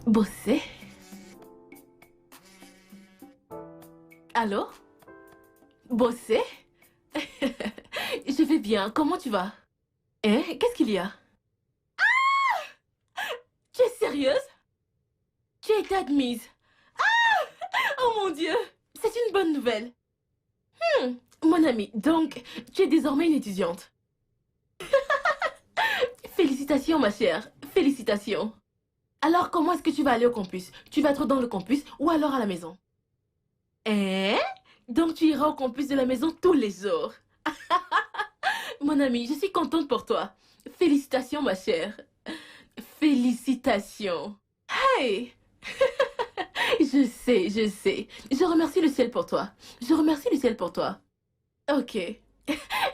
Bosser? Allô? Bosser? Je vais bien, comment tu vas? Hein? Qu'est-ce qu'il y a? Tu es sérieuse? Tu as été admise. Oh mon Dieu! C'est une bonne nouvelle. Mon ami, donc, tu es désormais une étudiante. Félicitations, ma chère. Félicitations. Alors, comment est-ce que tu vas aller au campus? Tu vas être dans le campus ou alors à la maison? Hein? Donc, tu iras au campus de la maison tous les jours. Mon ami, je suis contente pour toi. Félicitations, ma chère. Félicitations. Hey! Je sais, je sais. Je remercie le ciel pour toi. Je remercie le ciel pour toi. Ok.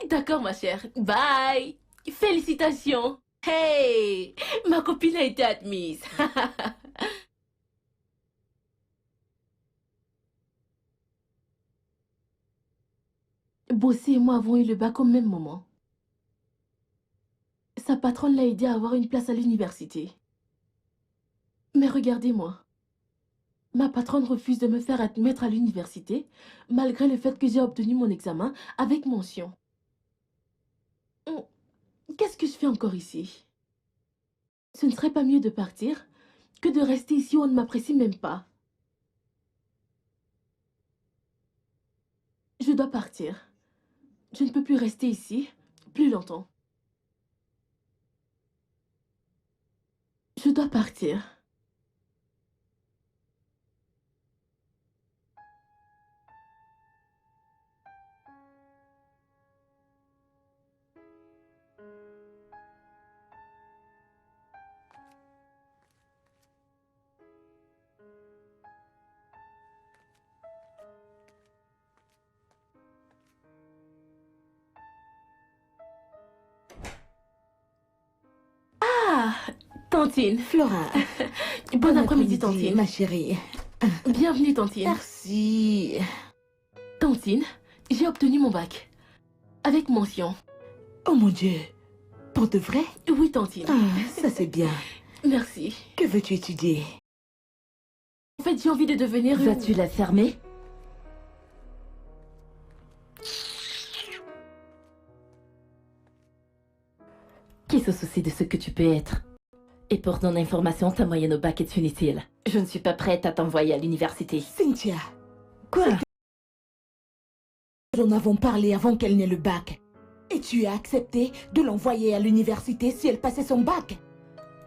D'accord, ma chère. Bye. Félicitations. Hey! Ma copine a été admise. Bossé et moi avons eu le bac au même moment. Sa patronne l'a aidé à avoir une place à l'université. Mais regardez-moi. Ma patronne refuse de me faire admettre à l'université, malgré le fait que j'ai obtenu mon examen avec mention. Hum, Qu'est-ce que je fais encore ici? Ce ne serait pas mieux de partir que de rester ici où on ne m'apprécie même pas. Je dois partir. Je ne peux plus rester ici plus longtemps. Je dois partir. Ah, Tantine. Flora, Bon après-midi, Tantine. ma chérie. Bienvenue, Tantine. Merci. Tantine, j'ai obtenu mon bac. Avec mention. Oh mon Dieu, pour de vrai? Oui, Tantine. Ça c'est bien. Merci. Que veux-tu étudier? En fait, j'ai envie de devenir une... Vas-tu la fermer? Qui se soucie de ce que tu peux être? Et pour ton information, ta moyenne au bac est inutile. Je ne suis pas prête à t'envoyer à l'université. Cynthia, quoi? Nous en avons parlé avant qu'elle n'ait le bac. Et tu as accepté de l'envoyer à l'université si elle passait son bac?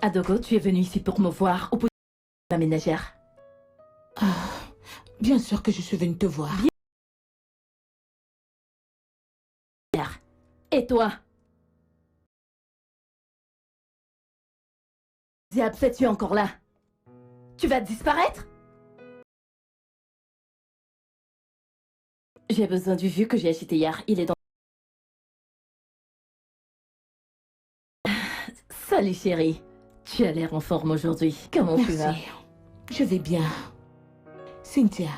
Adogo, tu es venue ici pour me voir au bout de la ménagère. Bien sûr que je suis venue te voir. Bien. Et toi? Ziab, es-tu encore là? Tu vas disparaître? J'ai besoin du vu que j'ai acheté hier. Il est dans... Salut chérie. Tu as l'air en forme aujourd'hui. Comment tu vas? Je vais bien. Cynthia.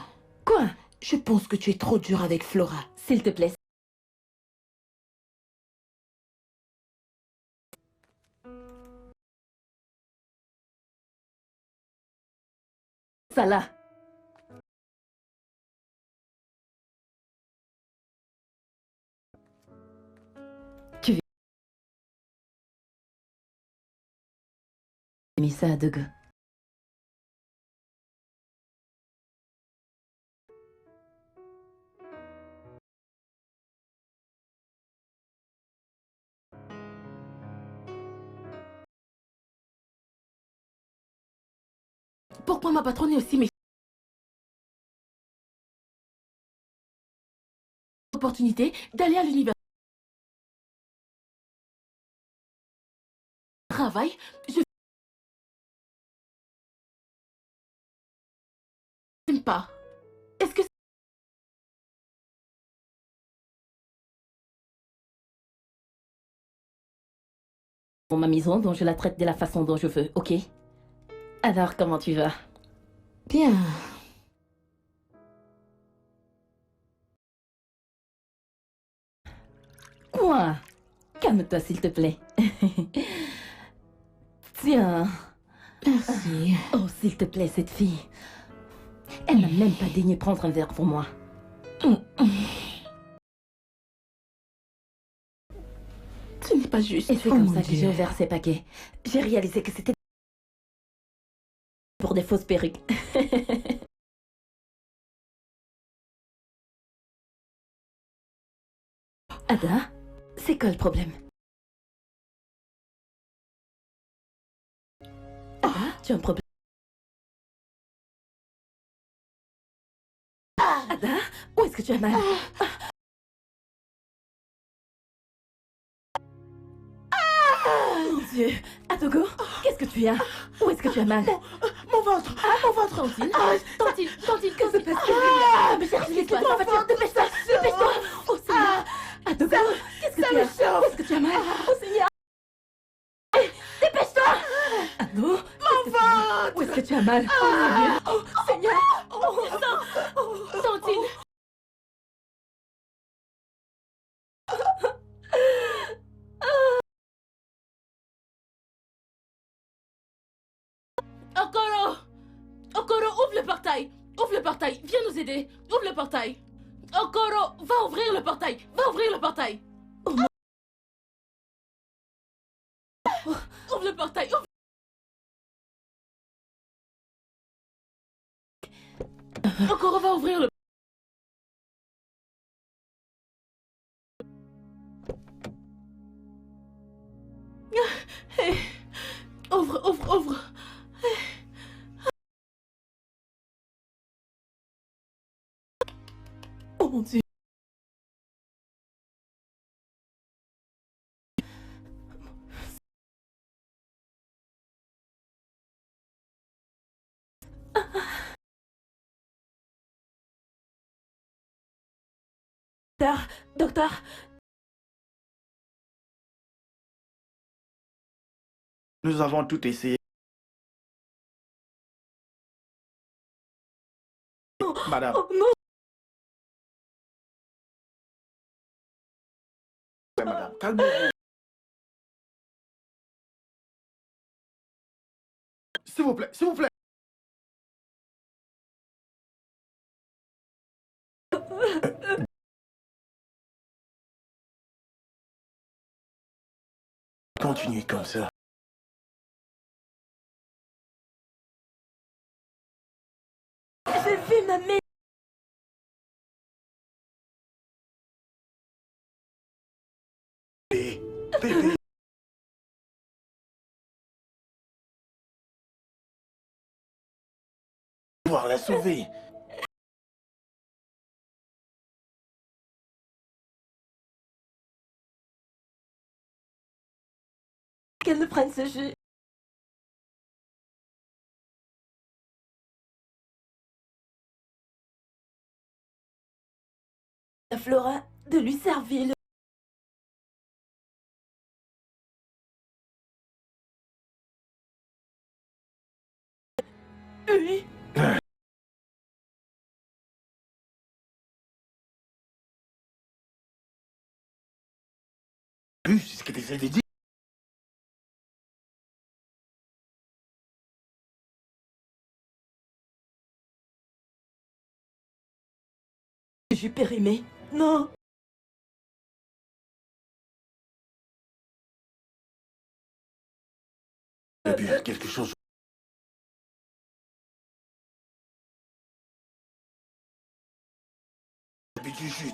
Quoi? Je pense que tu es trop dure avec Flora. S'il te plaît. Ça là. Tu as mis ça à Dogo. Pourquoi ma patronne est aussi mes opportunités d'aller à l'université? Travail, je n'aime pas. Est-ce que Pour ma maison dont je la traite de la façon dont je veux, ok? Alors, comment tu vas? Bien. Quoi? Calme-toi, s'il te plaît. Tiens, Merci. Oh, s'il te plaît, cette fille. Elle n'a même pas daigné prendre un verre pour moi. Ce n'est pas juste. Et c'est comme ça que j'ai ouvert ces paquets. J'ai réalisé que c'était pour des fausses perruques. Ada, c'est quoi le problème? Ada, tu as un problème? Ada, où est-ce que tu as mal? Mon Dieu, Atogo, qu'est-ce que tu as? Où est-ce que tu as mal? Mon ventre. Mon ventre. Tantine, que se passe-t-il? Mais chérie, qu'est-ce que tu as? Dépêche-toi, dépêche-toi! Oh Seigneur! Atogo, qu'est-ce que tu as? Où est-ce que tu as mal? Oh Seigneur! Dépêche-toi! Ado, Mon ventre. où est-ce que tu as mal? Oh mon Dieu! Oh Seigneur! Oh, Tantine. Okoro! Okoro, ouvre le portail! Ouvre le portail! Viens nous aider! Ouvre le portail! Okoro, va ouvrir le portail! Va ouvrir le portail! Ouvre le portail! Okoro, va ouvrir le... Hey. Ouvre! oh mon Dieu! Docteur, Nous avons tout essayé. Madame, oh non! madame, calmez-vous. S'il vous plaît, s'il vous plaît. Continuez comme ça. J'ai vu ma mère! Bébé. Pouvoir la sauver. Qu'elle ne prenne ce jus. À Flora de lui servir le... Oui. C'est ce que tu essaies de dire. Jus périmé. Non. Bébé, quelque chose. Bébé du jus.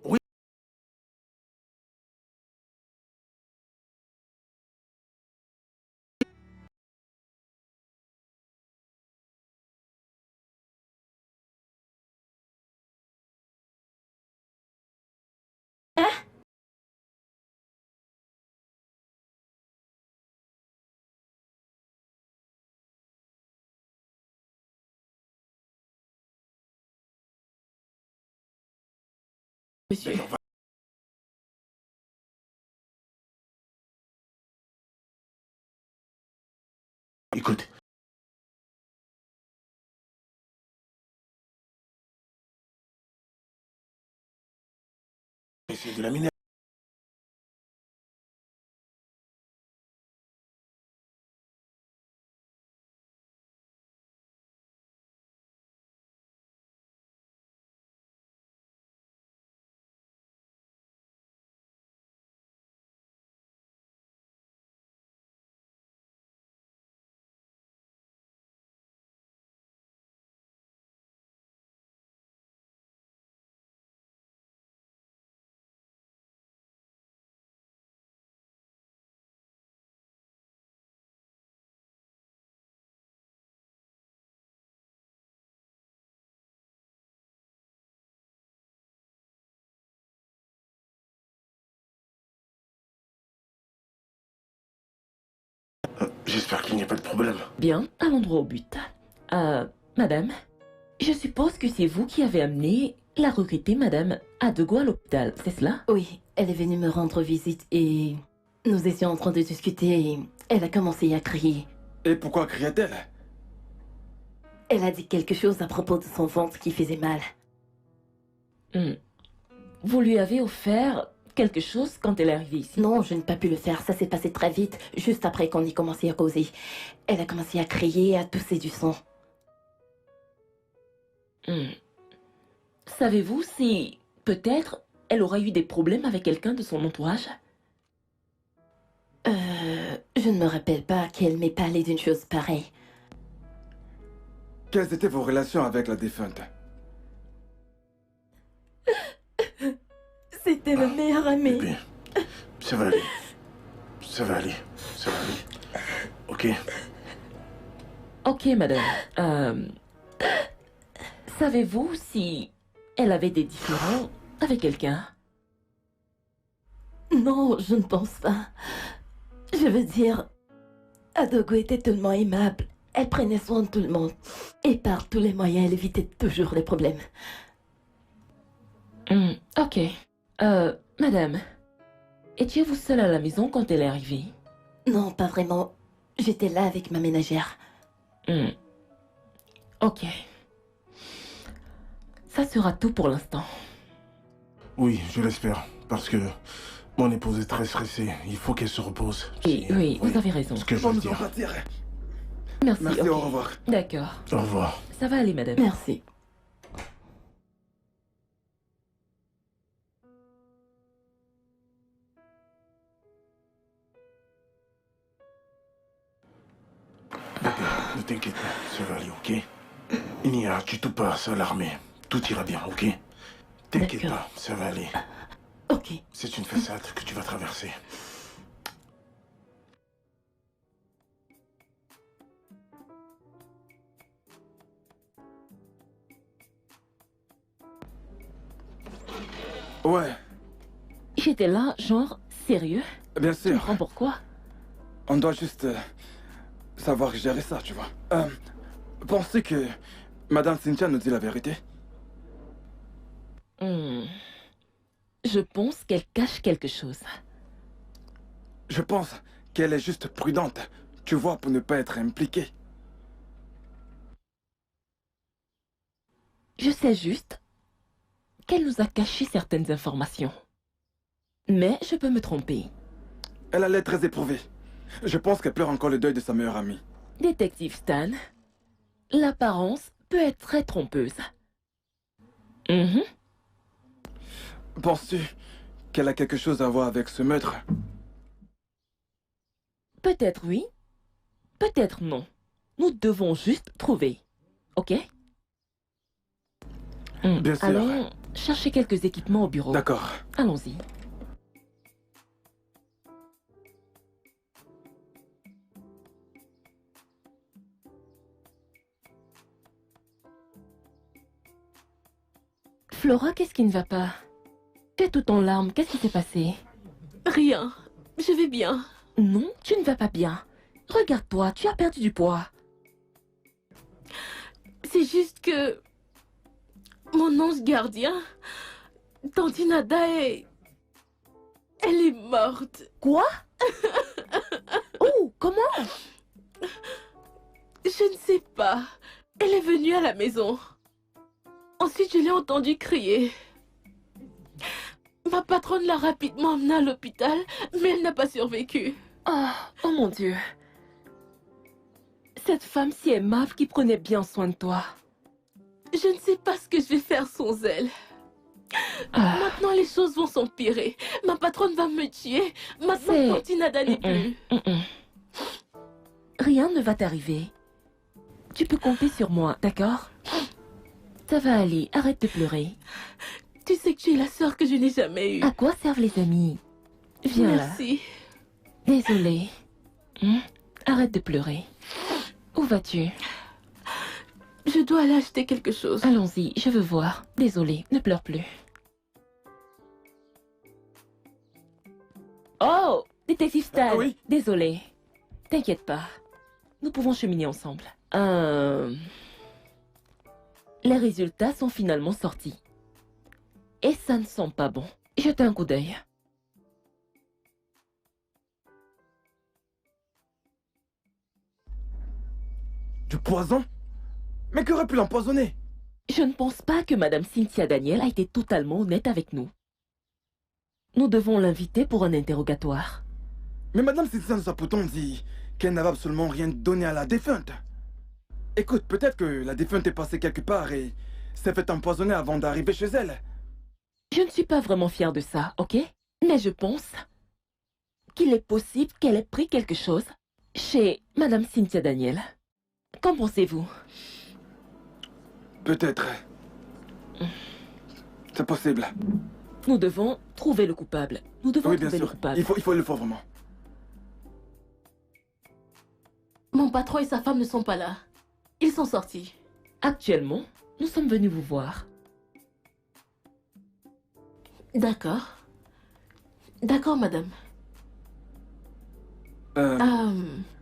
Oui. Monsieur. D'accord, va. Écoute. Essayer de la miner. J'espère qu'il n'y a pas de problème. Bien, allons droit au but. Madame, je suppose que c'est vous qui avez amené la regrettée Madame Adego à l'hôpital, c'est cela? Oui, elle est venue me rendre visite et nous étions en train de discuter et elle a commencé à crier. Et pourquoi criait-elle? Elle a dit quelque chose à propos de son ventre qui faisait mal. Vous lui avez offert quelque chose quand elle est arrivée ici? Non, je n'ai pas pu le faire, ça s'est passé très vite, juste après qu'on ait commencé à causer. Elle a commencé à crier, à tousser du sang. Savez-vous si, peut-être, elle aura eu des problèmes avec quelqu'un de son entourage? Je ne me rappelle pas qu'elle m'ait parlé d'une chose pareille. Quelles étaient vos relations avec la défunte? C'était le meilleur ami. Bébé, ça va aller. Ça va aller. Ça va aller. Ok? Ok, madame. Savez-vous si elle avait des différends avec quelqu'un? Non, je ne pense pas. Je veux dire, Adogo était tellement aimable. Elle prenait soin de tout le monde. Et par tous les moyens, elle évitait toujours les problèmes. Ok. Madame, étiez-vous seule à la maison quand elle est arrivée? Non, pas vraiment. J'étais là avec ma ménagère. Ok. Ça sera tout pour l'instant. Oui, je l'espère. Parce que mon épouse est très stressée. Il faut qu'elle se repose. Oui, vous avez raison. Ce que je Bon, veux nous en dire. partir. Merci, Merci, ok. au revoir. D'accord. Au revoir. Ça va aller, madame. Merci. Bébé, ne t'inquiète pas. Ça va aller, ok? Il n'y a du tout pas à s'alarmer. Tout ira bien, ok? T'inquiète D'accord. pas, ça va aller. Ok. C'est une façade que tu vas traverser. Ouais, J'étais là, genre, sérieux? bien Tu sûr. comprends pourquoi? On doit juste savoir gérer ça, tu vois. Pensez que Madame Cynthia nous dit la vérité? Je pense qu'elle cache quelque chose. Je pense qu'elle est juste prudente, tu vois, pour ne pas être impliquée. Je sais juste qu'elle nous a caché certaines informations. Mais je peux me tromper. Elle a l'air très éprouvée. Je pense qu'elle pleure encore le deuil de sa meilleure amie. Détective Stan, l'apparence peut être très trompeuse. Penses-tu qu'elle a quelque chose à voir avec ce meurtre? Peut-être oui, peut-être non. Nous devons juste trouver. Ok? Bien sûr. Allons chercher quelques équipements au bureau. D'accord. Allons-y. Flora, qu'est-ce qui ne va pas? Tu es tout en larmes, qu'est-ce qui s'est passé? Rien. Je vais bien. Non, tu ne vas pas bien. Regarde-toi, tu as perdu du poids. C'est juste que... Mon ange gardien... Tante Nada est... Elle est morte. Quoi? Oh, comment? Je ne sais pas. Elle est venue à la maison. Ensuite, je l'ai entendue crier. Ma patronne l'a rapidement emmenée à l'hôpital, mais elle n'a pas survécu. Oh mon Dieu. Cette femme si aimable qui prenait bien soin de toi. Je ne sais pas ce que je vais faire sans elle. Maintenant, les choses vont s'empirer. Ma patronne va me tuer. Maintenant, Tante Nada n'est plus. Rien ne va t'arriver. Tu peux compter sur moi, d'accord? Ça va aller, arrête de pleurer. Tu sais que tu es la sœur que je n'ai jamais eue. À quoi servent les amis? Viens là. Merci. Désolée. Arrête de pleurer. Où vas-tu? Je dois aller acheter quelque chose. Allons-y, je veux voir. Désolée, ne pleure plus. Oh, détective Stan. Oui. Désolée. T'inquiète pas. Nous pouvons cheminer ensemble. Les résultats sont finalement sortis. Et ça ne sent pas bon. Jette un coup d'œil. Du poison? Mais qu'aurait pu l'empoisonner? Je ne pense pas que Madame Cynthia Daniel a été totalement honnête avec nous. Nous devons l'inviter pour un interrogatoire. Mais Madame Cynthia nous a pourtant dit qu'elle n'avait absolument rien donné à la défunte. Écoute, peut-être que la défunte est passée quelque part et s'est fait empoisonner avant d'arriver chez elle. Je ne suis pas vraiment fière de ça, ok? Mais je pense qu'il est possible qu'elle ait pris quelque chose chez Madame Cynthia Daniel. Qu'en pensez-vous? Peut-être. C'est possible. Nous devons trouver le coupable. Nous devons Oui, bien trouver le sûr. coupable. Il faut le faire vraiment. Mon patron et sa femme ne sont pas là. Ils sont sortis. Actuellement, nous sommes venus vous voir. D'accord. D'accord, madame.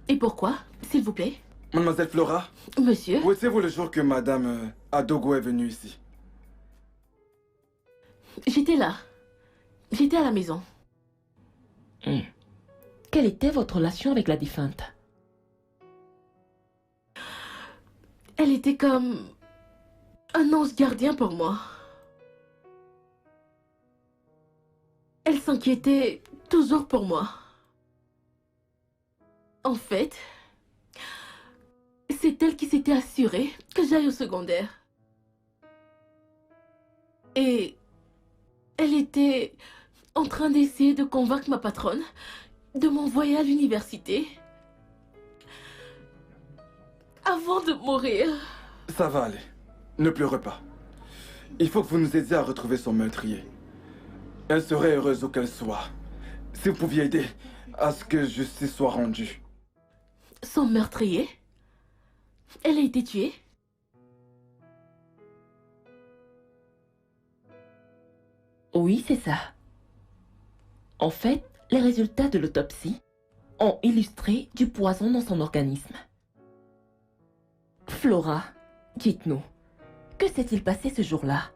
Et pourquoi, s'il vous plaît? Mademoiselle Flora, Monsieur? où étiez-vous le jour que Madame Adogo est venue ici? J'étais là. J'étais à la maison. Quelle était votre relation avec la défunte? Elle était comme un ange gardien pour moi. Elle s'inquiétait toujours pour moi. En fait, c'est elle qui s'était assurée que j'aille au secondaire. Et elle était en train d'essayer de convaincre ma patronne de m'envoyer à l'université avant de mourir. Ça va aller. Ne pleurez pas. Il faut que vous nous aidiez à retrouver son meurtrier. Elle serait heureuse où qu'elle soit. Si vous pouviez aider à ce que justice soit rendue. Son meurtrier? Elle a été tuée? Oui, c'est ça. En fait, les résultats de l'autopsie ont illustré du poison dans son organisme. Flora, dites-nous, que s'est-il passé ce jour-là?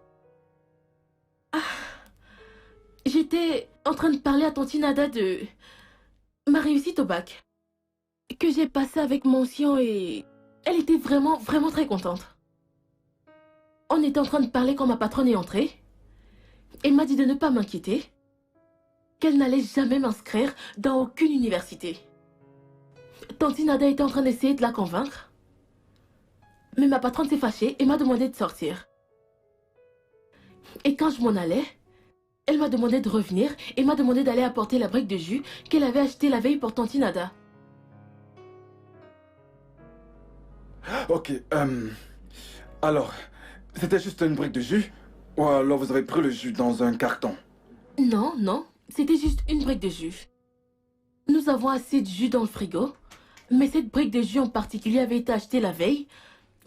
J'étais en train de parler à Tante Nada de ma réussite au bac. Que j'ai passé avec mention et elle était vraiment très contente. On était en train de parler quand ma patronne est entrée. Elle m'a dit de ne pas m'inquiéter, qu'elle n'allait jamais m'inscrire dans aucune université. Tante Nada était en train d'essayer de la convaincre. Mais ma patronne s'est fâchée et m'a demandé de sortir. Et quand je m'en allais, elle m'a demandé de revenir et m'a demandé d'aller apporter la brique de jus qu'elle avait achetée la veille pour Tante Nada. Ok, alors, c'était juste une brique de jus? Ou alors vous avez pris le jus dans un carton? Non, c'était juste une brique de jus. Nous avons assez de jus dans le frigo, mais cette brique de jus en particulier avait été achetée la veille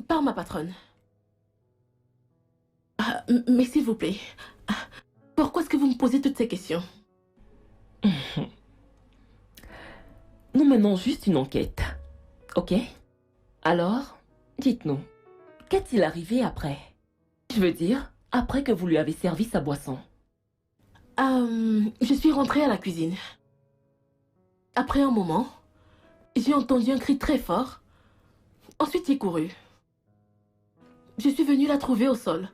par ma patronne. Mais s'il vous plaît, pourquoi est-ce que vous me posez toutes ces questions? Nous menons juste une enquête, ok? Alors, dites-nous, qu'est-il arrivé après? Je veux dire, après que vous lui avez servi sa boisson. Je suis rentrée à la cuisine. Après un moment, j'ai entendu un cri très fort. Ensuite, j'ai couru. Je suis venue la trouver au sol.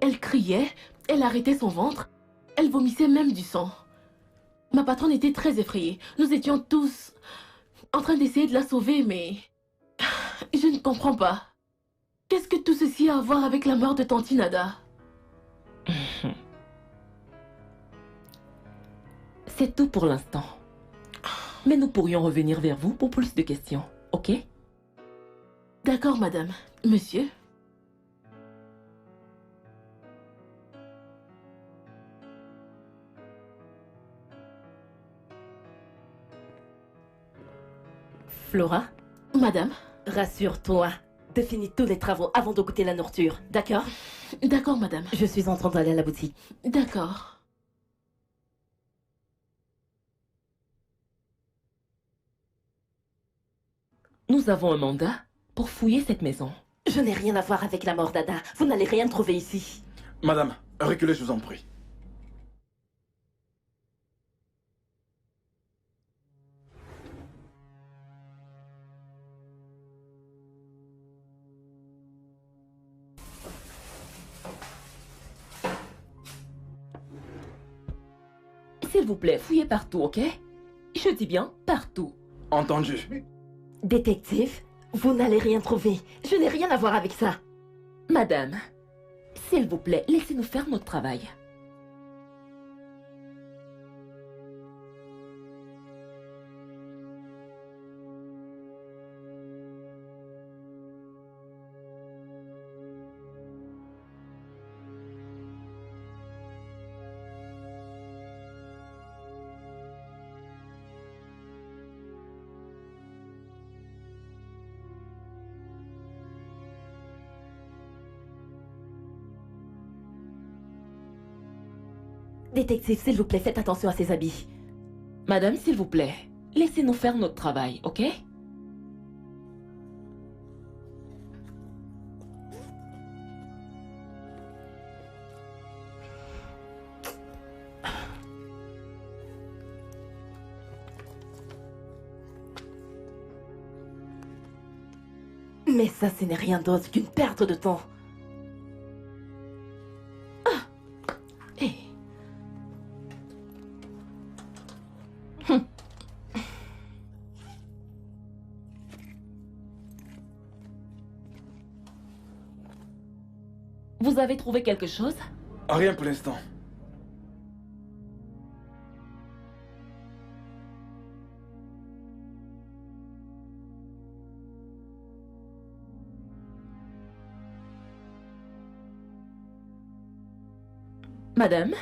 Elle criait, elle arrêtait son ventre, Elle vomissait même du sang. Ma patronne était très effrayée. Nous étions tous en train d'essayer de la sauver, mais... Je ne comprends pas. Qu'est-ce que tout ceci a à voir avec la mort de Tante Nada? C'est tout pour l'instant. Mais nous pourrions revenir vers vous pour plus de questions, ok? D'accord, madame. Monsieur? Flora, Madame? rassure-toi. Définis tous les travaux avant de goûter la nourriture, d'accord? D'accord, madame. Je suis en train d'aller à la boutique. D'accord. Nous avons un mandat pour fouiller cette maison. Je n'ai rien à voir avec la mort d'Ada. Vous n'allez rien trouver ici. Madame, reculez, je vous en prie. S'il vous plaît, fouillez partout, ok? Je dis bien partout. Entendu. Détective, vous n'allez rien trouver. Je n'ai rien à voir avec ça. Madame, s'il vous plaît, laissez-nous faire notre travail. Détective, s'il vous plaît, faites attention à ses habits. Madame, s'il vous plaît, laissez-nous faire notre travail, ok? Mais ça, ce n'est rien d'autre qu'une perte de temps. Ah. Eh. Vous avez trouvé quelque chose? Rien pour l'instant. Madame?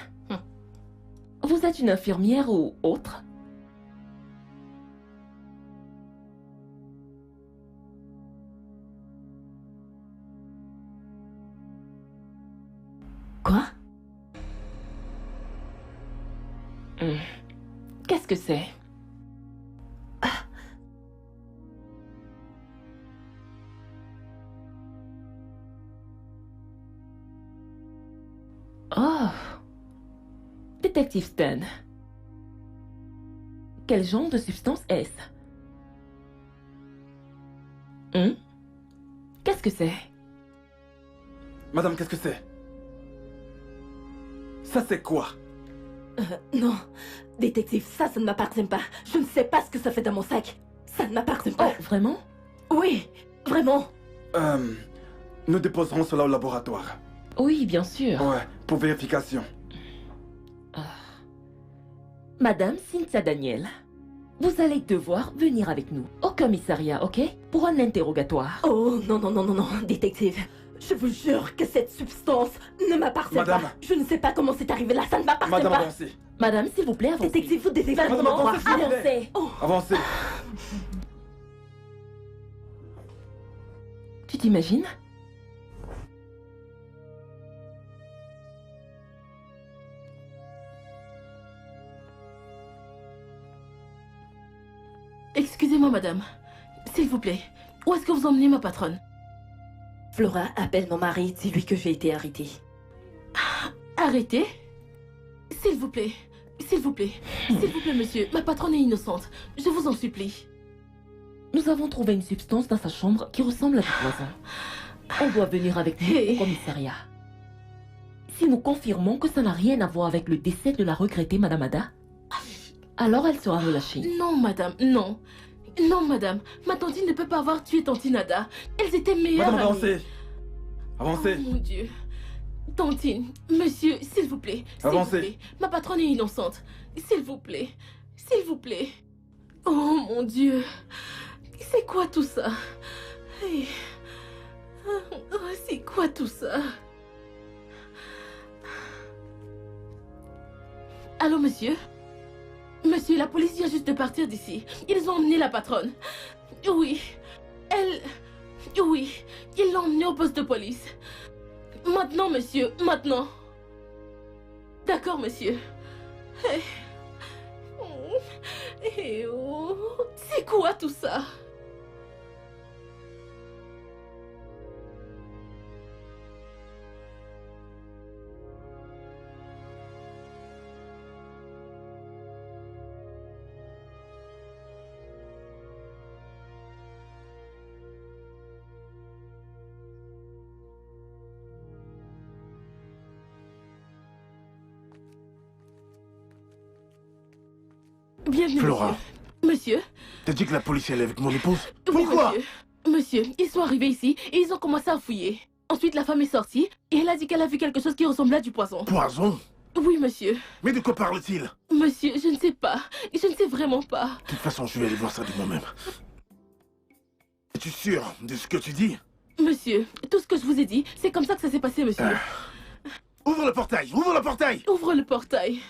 Vous êtes une infirmière ou autre? Quoi? Qu'est-ce que c'est? Oh! Détective Stan. Quel genre de substance est-ce? Qu'est-ce que c'est? Madame, qu'est-ce que c'est? Ça, c'est quoi? Non. Détective, ça ne m'appartient pas. Je ne sais pas ce que ça fait dans mon sac. Ça ne m'appartient pas. Oh, vraiment? Oui, vraiment. Nous déposerons cela au laboratoire. Oui, bien sûr. Ouais, pour vérification. Madame Cynthia Daniel, vous allez devoir venir avec nous au commissariat, ok? Pour un interrogatoire. Oh, non, non, non, non, non, détective. Je vous jure que cette substance ne m'appartient Madame. pas. Je ne sais pas comment c'est arrivé là, ça ne m'appartient Madame, pas. avancez. Madame, s'il vous plaît, avancez. Détective, vous devez Madame, vraiment avancez, s'il vous plaît. Avancez. Oh. Avancez. Tu t'imagines? Excusez-moi, madame. S'il vous plaît, où est-ce que vous emmenez ma patronne? Flora, appelle mon mari, dis-lui que j'ai été arrêtée. Arrêtez? S'il vous plaît. S'il vous plaît. S'il vous plaît, monsieur. Ma patronne est innocente. Je vous en supplie. Nous avons trouvé une substance dans sa chambre qui ressemble à du poison. Elle doit venir avec nous au commissariat. Si nous confirmons que ça n'a rien à voir avec le décès de la regrettée Madame Ada, alors elle sera relâchée. Non, madame, non. Non, madame. Ma tantine ne peut pas avoir tué tantine Ada. Elles étaient meilleures Madame, amies. avancez. Avancez. Oh mon Dieu. Tantine, monsieur, s'il vous plaît. S'il vous Avancez. plaît. Ma patronne est innocente. S'il vous plaît. S'il vous plaît. Oh mon Dieu. C'est quoi tout ça? Hey. Oh, c'est quoi tout ça? Allô, monsieur? Monsieur, la police vient juste de partir d'ici. Ils ont emmené la patronne. Oui. Elle... Oui. Ils l'ont emmenée au poste de police. Maintenant, monsieur. Maintenant. D'accord, monsieur. Eh. Eh oh. C'est quoi tout ça? Bienvenue, Flora. monsieur. T'as dit que la police est avec mon épouse? Oui, Pourquoi? monsieur, ils sont arrivés ici et ils ont commencé à fouiller. Ensuite, la femme est sortie et elle a dit qu'elle a vu quelque chose qui ressemblait à du poison. Poison? Oui, monsieur. Mais de quoi parle-t-il? Monsieur, je ne sais pas. Je ne sais vraiment pas. De toute façon, je vais aller voir ça de moi-même. Es-tu sûr de ce que tu dis? Monsieur, tout ce que je vous ai dit, c'est comme ça que ça s'est passé, monsieur. Ouvre le portail! Ouvre le portail! Ouvre le portail.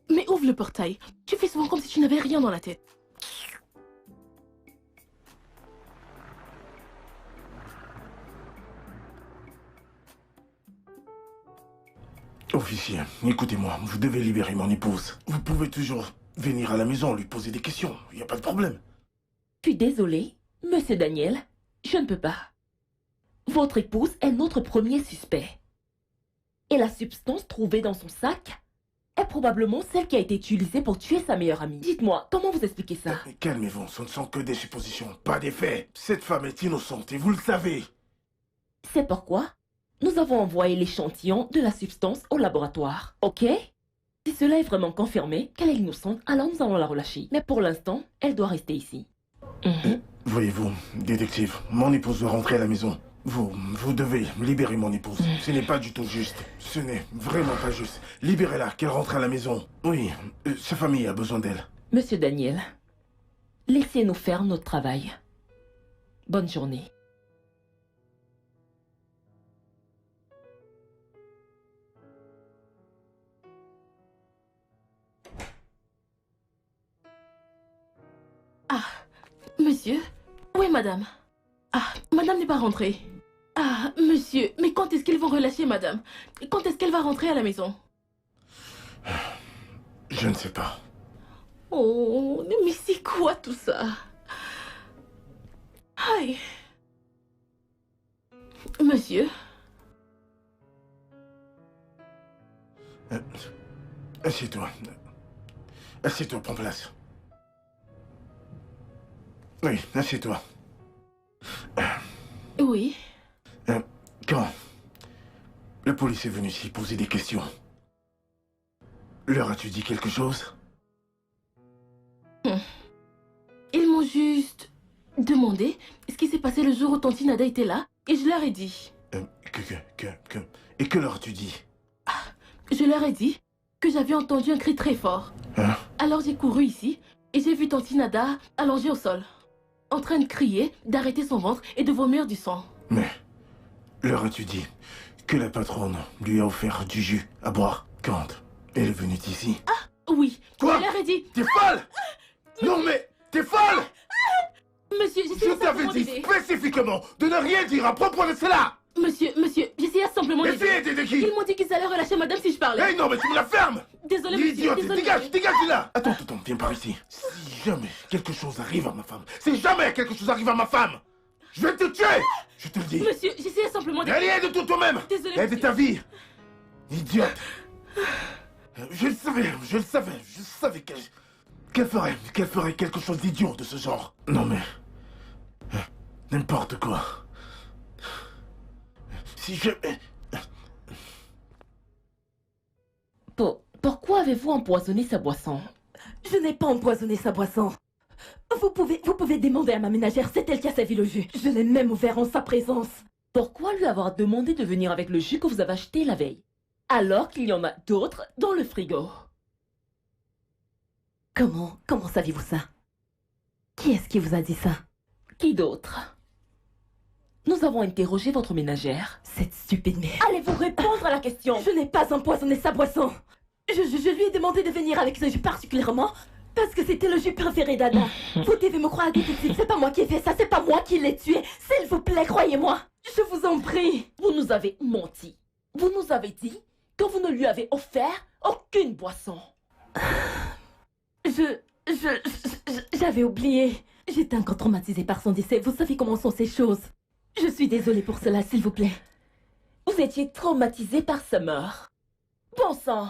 Mais ouvre le portail. Tu fais souvent comme si tu n'avais rien dans la tête. Officier, écoutez-moi, vous devez libérer mon épouse. Vous pouvez toujours venir à la maison lui poser des questions, il n'y a pas de problème. Je suis désolée, monsieur Daniel, je ne peux pas. Votre épouse est notre premier suspect. Et la substance trouvée dans son sac est probablement celle qui a été utilisée pour tuer sa meilleure amie. Dites-moi, comment vous expliquez ça? Calmez-vous, ce ne sont que des suppositions, pas des faits. Cette femme est innocente et vous le savez. C'est pourquoi nous avons envoyé l'échantillon de la substance au laboratoire, ok? Si cela est vraiment confirmé qu'elle est innocente, alors nous allons la relâcher. Mais pour l'instant, elle doit rester ici. Voyez-vous, détective, mon épouse doit rentrer à la maison. Vous devez libérer mon épouse. Ce n'est pas du tout juste. Ce n'est vraiment pas juste. Libérez-la, qu'elle rentre à la maison. Oui, sa famille a besoin d'elle. Monsieur Daniel, laissez-nous faire notre travail. Bonne journée. Ah, monsieur? Oui, madame. Ah, madame n'est pas rentrée. Ah, monsieur, mais quand est-ce qu'ils vont relâcher madame? Quand est-ce qu'elle va rentrer à la maison? Je ne sais pas. Oh, mais c'est quoi tout ça? Aïe. Monsieur? Assieds-toi. Assieds-toi, prends place. Oui, assieds-toi. Oui. Quand la police est venue ici poser des questions, leur as-tu dit quelque chose? Ils m'ont juste demandé ce qui s'est passé le jour où tantine Ada était là et je leur ai dit. Et que leur as-tu dit? Je leur ai dit que j'avais entendu un cri très fort. Hein? Alors j'ai couru ici et j'ai vu tantine Ada allongée au sol, en train de crier, d'arrêter son ventre et de vomir du sang. Mais leur as-tu dit que la patronne lui a offert du jus à boire quand elle est venue ici? Oui, Quoi? je leur ai dit. T'es folle? Non mais, t'es folle? Monsieur, Je j'essayais t'avais simplement dit d'aider. spécifiquement de ne rien dire à propos de cela! Monsieur, j'essayais simplement Les d'aider. filles étaient de qui? Ils m'ont dit qu'ils allaient relâcher madame si je parlais. Hey non mais tu me la fermes! Désolé, monsieur, Idiote, désolé. dégage de là! Attends, viens par ici. Si jamais quelque chose arrive à ma femme, si jamais quelque chose arrive à ma femme, je vais te tuer! Je te le dis. Monsieur, j'essayais simplement d'aider. Allez, aide toi-même! Désolé, Aide monsieur. ta vie! Idiote! Je le savais qu'elle ferait quelque chose d'idiot de ce genre. Non mais... N'importe quoi. Si je... Pourquoi avez-vous empoisonné sa boisson? Je n'ai pas empoisonné sa boisson. Vous pouvez demander à ma ménagère, c'est elle qui a servi le jus. Je l'ai même ouvert en sa présence. Pourquoi lui avoir demandé de venir avec le jus que vous avez acheté la veille, alors qu'il y en a d'autres dans le frigo? Comment saviez-vous ça? Qui est-ce qui vous a dit ça? Qui d'autre? Nous avons interrogé votre ménagère. Cette stupide mère. Allez-vous répondre à la question? Je n'ai pas empoisonné sa boisson. Je lui ai demandé de venir avec ce jus particulièrement parce que c'était le jus préféré d'Anna. Vous devez me croire, détective, c'est pas moi qui ai fait ça, c'est pas moi qui l'ai tué. S'il vous plaît, croyez-moi. Je vous en prie. Vous nous avez menti. Vous nous avez dit que vous ne lui avez offert aucune boisson. J'avais oublié. J'étais encore traumatisée par son décès. Vous savez comment sont ces choses. Je suis désolée pour cela, s'il vous plaît. Vous étiez traumatisé par sa mort. Bon sang!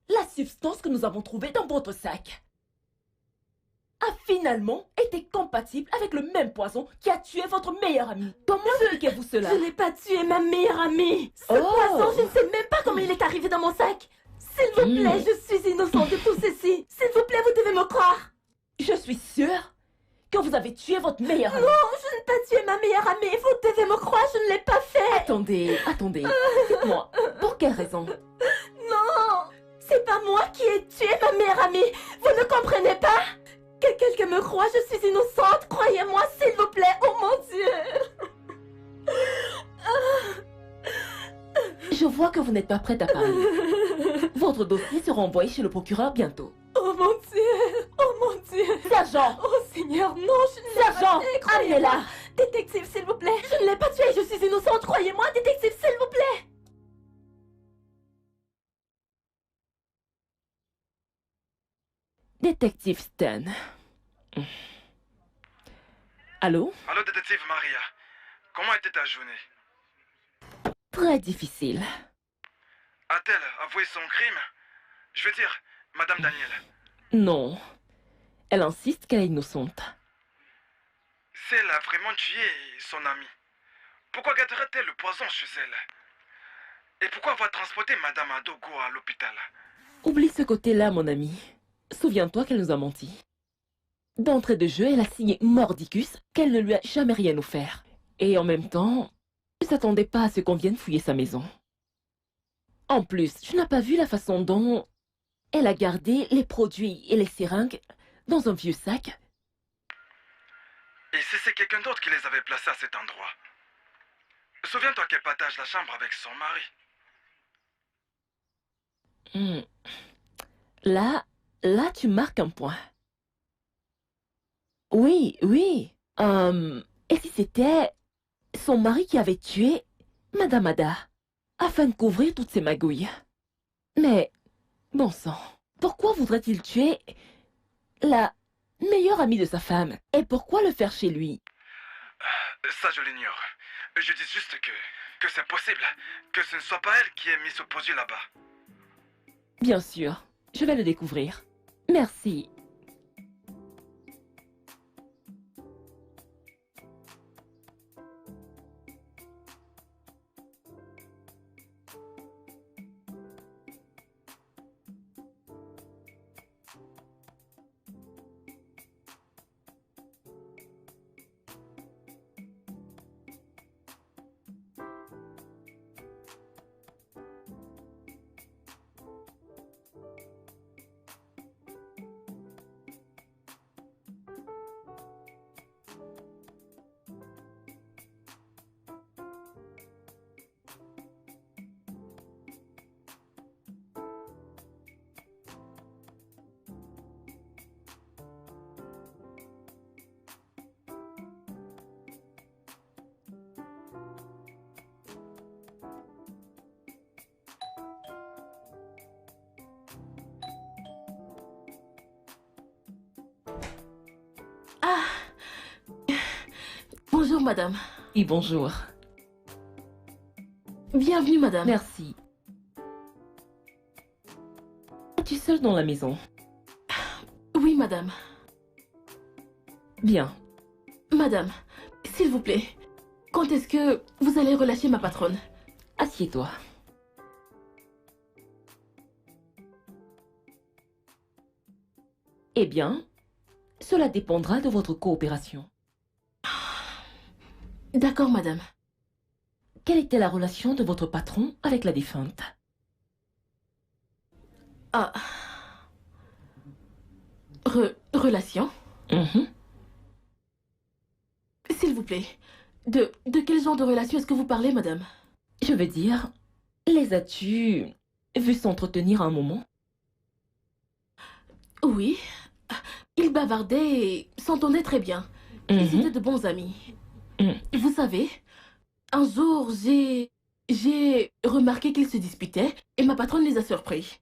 La substance que nous avons trouvée dans votre sac a finalement été compatible avec le même poison qui a tué votre meilleur ami. Comment expliquez-vous cela? Je n'ai pas tué ma meilleure amie. Ce poison, je ne sais même pas comment il est arrivé dans mon sac. S'il vous plaît, je suis innocente de tout ceci. S'il vous plaît, vous devez me croire. Je suis sûre que vous avez tué votre meilleure amie. Non, je n'ai pas tué ma meilleure amie. Vous devez me croire, je ne l'ai pas fait. Attendez. Dites-moi, pour quelle raison? Non, c'est pas moi qui ai tué ma meilleure amie. Vous ne comprenez pas? Que quelqu'un me croit, je suis innocente. Croyez-moi, s'il vous plaît. Oh mon Dieu. Je vois que vous n'êtes pas prête à parler. Votre dossier sera envoyé chez le procureur bientôt. Oh mon Dieu. Oh mon Dieu. Sergent! Oh Seigneur, non, je ne l'ai Sergent! pas tué. Croyez-la. Détective, s'il vous plaît. Je ne l'ai pas tué, je suis innocente. Croyez-moi, détective, s'il vous plaît. Détective Stan. Allô? Allô, détective Maria. Comment était ta journée? Très difficile. A-t-elle avoué son crime? Je veux dire, Madame Daniel. Non. Elle insiste qu'elle est innocente. Si elle a vraiment tué son amie, pourquoi garderait-elle le poison chez elle? Et pourquoi avoir transporté Madame Adogo à l'hôpital? Oublie ce côté-là, mon ami. Souviens-toi qu'elle nous a menti. D'entrée de jeu, elle a signé mordicus qu'elle ne lui a jamais rien offert. Et en même temps, je ne s'attendais pas à ce qu'on vienne fouiller sa maison. En plus, tu n'as pas vu la façon dont elle a gardé les produits et les seringues dans un vieux sac? Et si c'est quelqu'un d'autre qui les avait placés à cet endroit? Souviens-toi qu'elle partage la chambre avec son mari. Là, tu marques un point. Oui. Et si c'était son mari qui avait tué Madame Ada, afin de couvrir toutes ces magouilles? Mais, bon sang, pourquoi voudrait-il tuer la meilleure amie de sa femme? Et pourquoi le faire chez lui? Ça, je l'ignore. Je dis juste que c'est possible que ce ne soit pas elle qui ait mis ce produit là-bas. Bien sûr, je vais le découvrir. Merci. Bonjour, madame. Et bonjour. Bienvenue, madame. Merci. Es-tu seule dans la maison? madame. Bien. Madame, s'il vous plaît, quand est-ce que vous allez relâcher ma patronne? Assieds-toi. Eh bien, cela dépendra de votre coopération. D'accord, madame. Quelle était la relation de votre patron avec la défunte? Ah. Relation? Mhm. S'il vous plaît, de quel genre de relation est-ce que vous parlez, madame? Je veux dire, les as-tu vus s'entretenir un moment? Oui. Ils bavardaient et s'entendaient très bien. Ils Mhm. étaient de bons amis. Mm. Vous savez, un jour, j'ai remarqué qu'ils se disputaient et ma patronne les a surpris.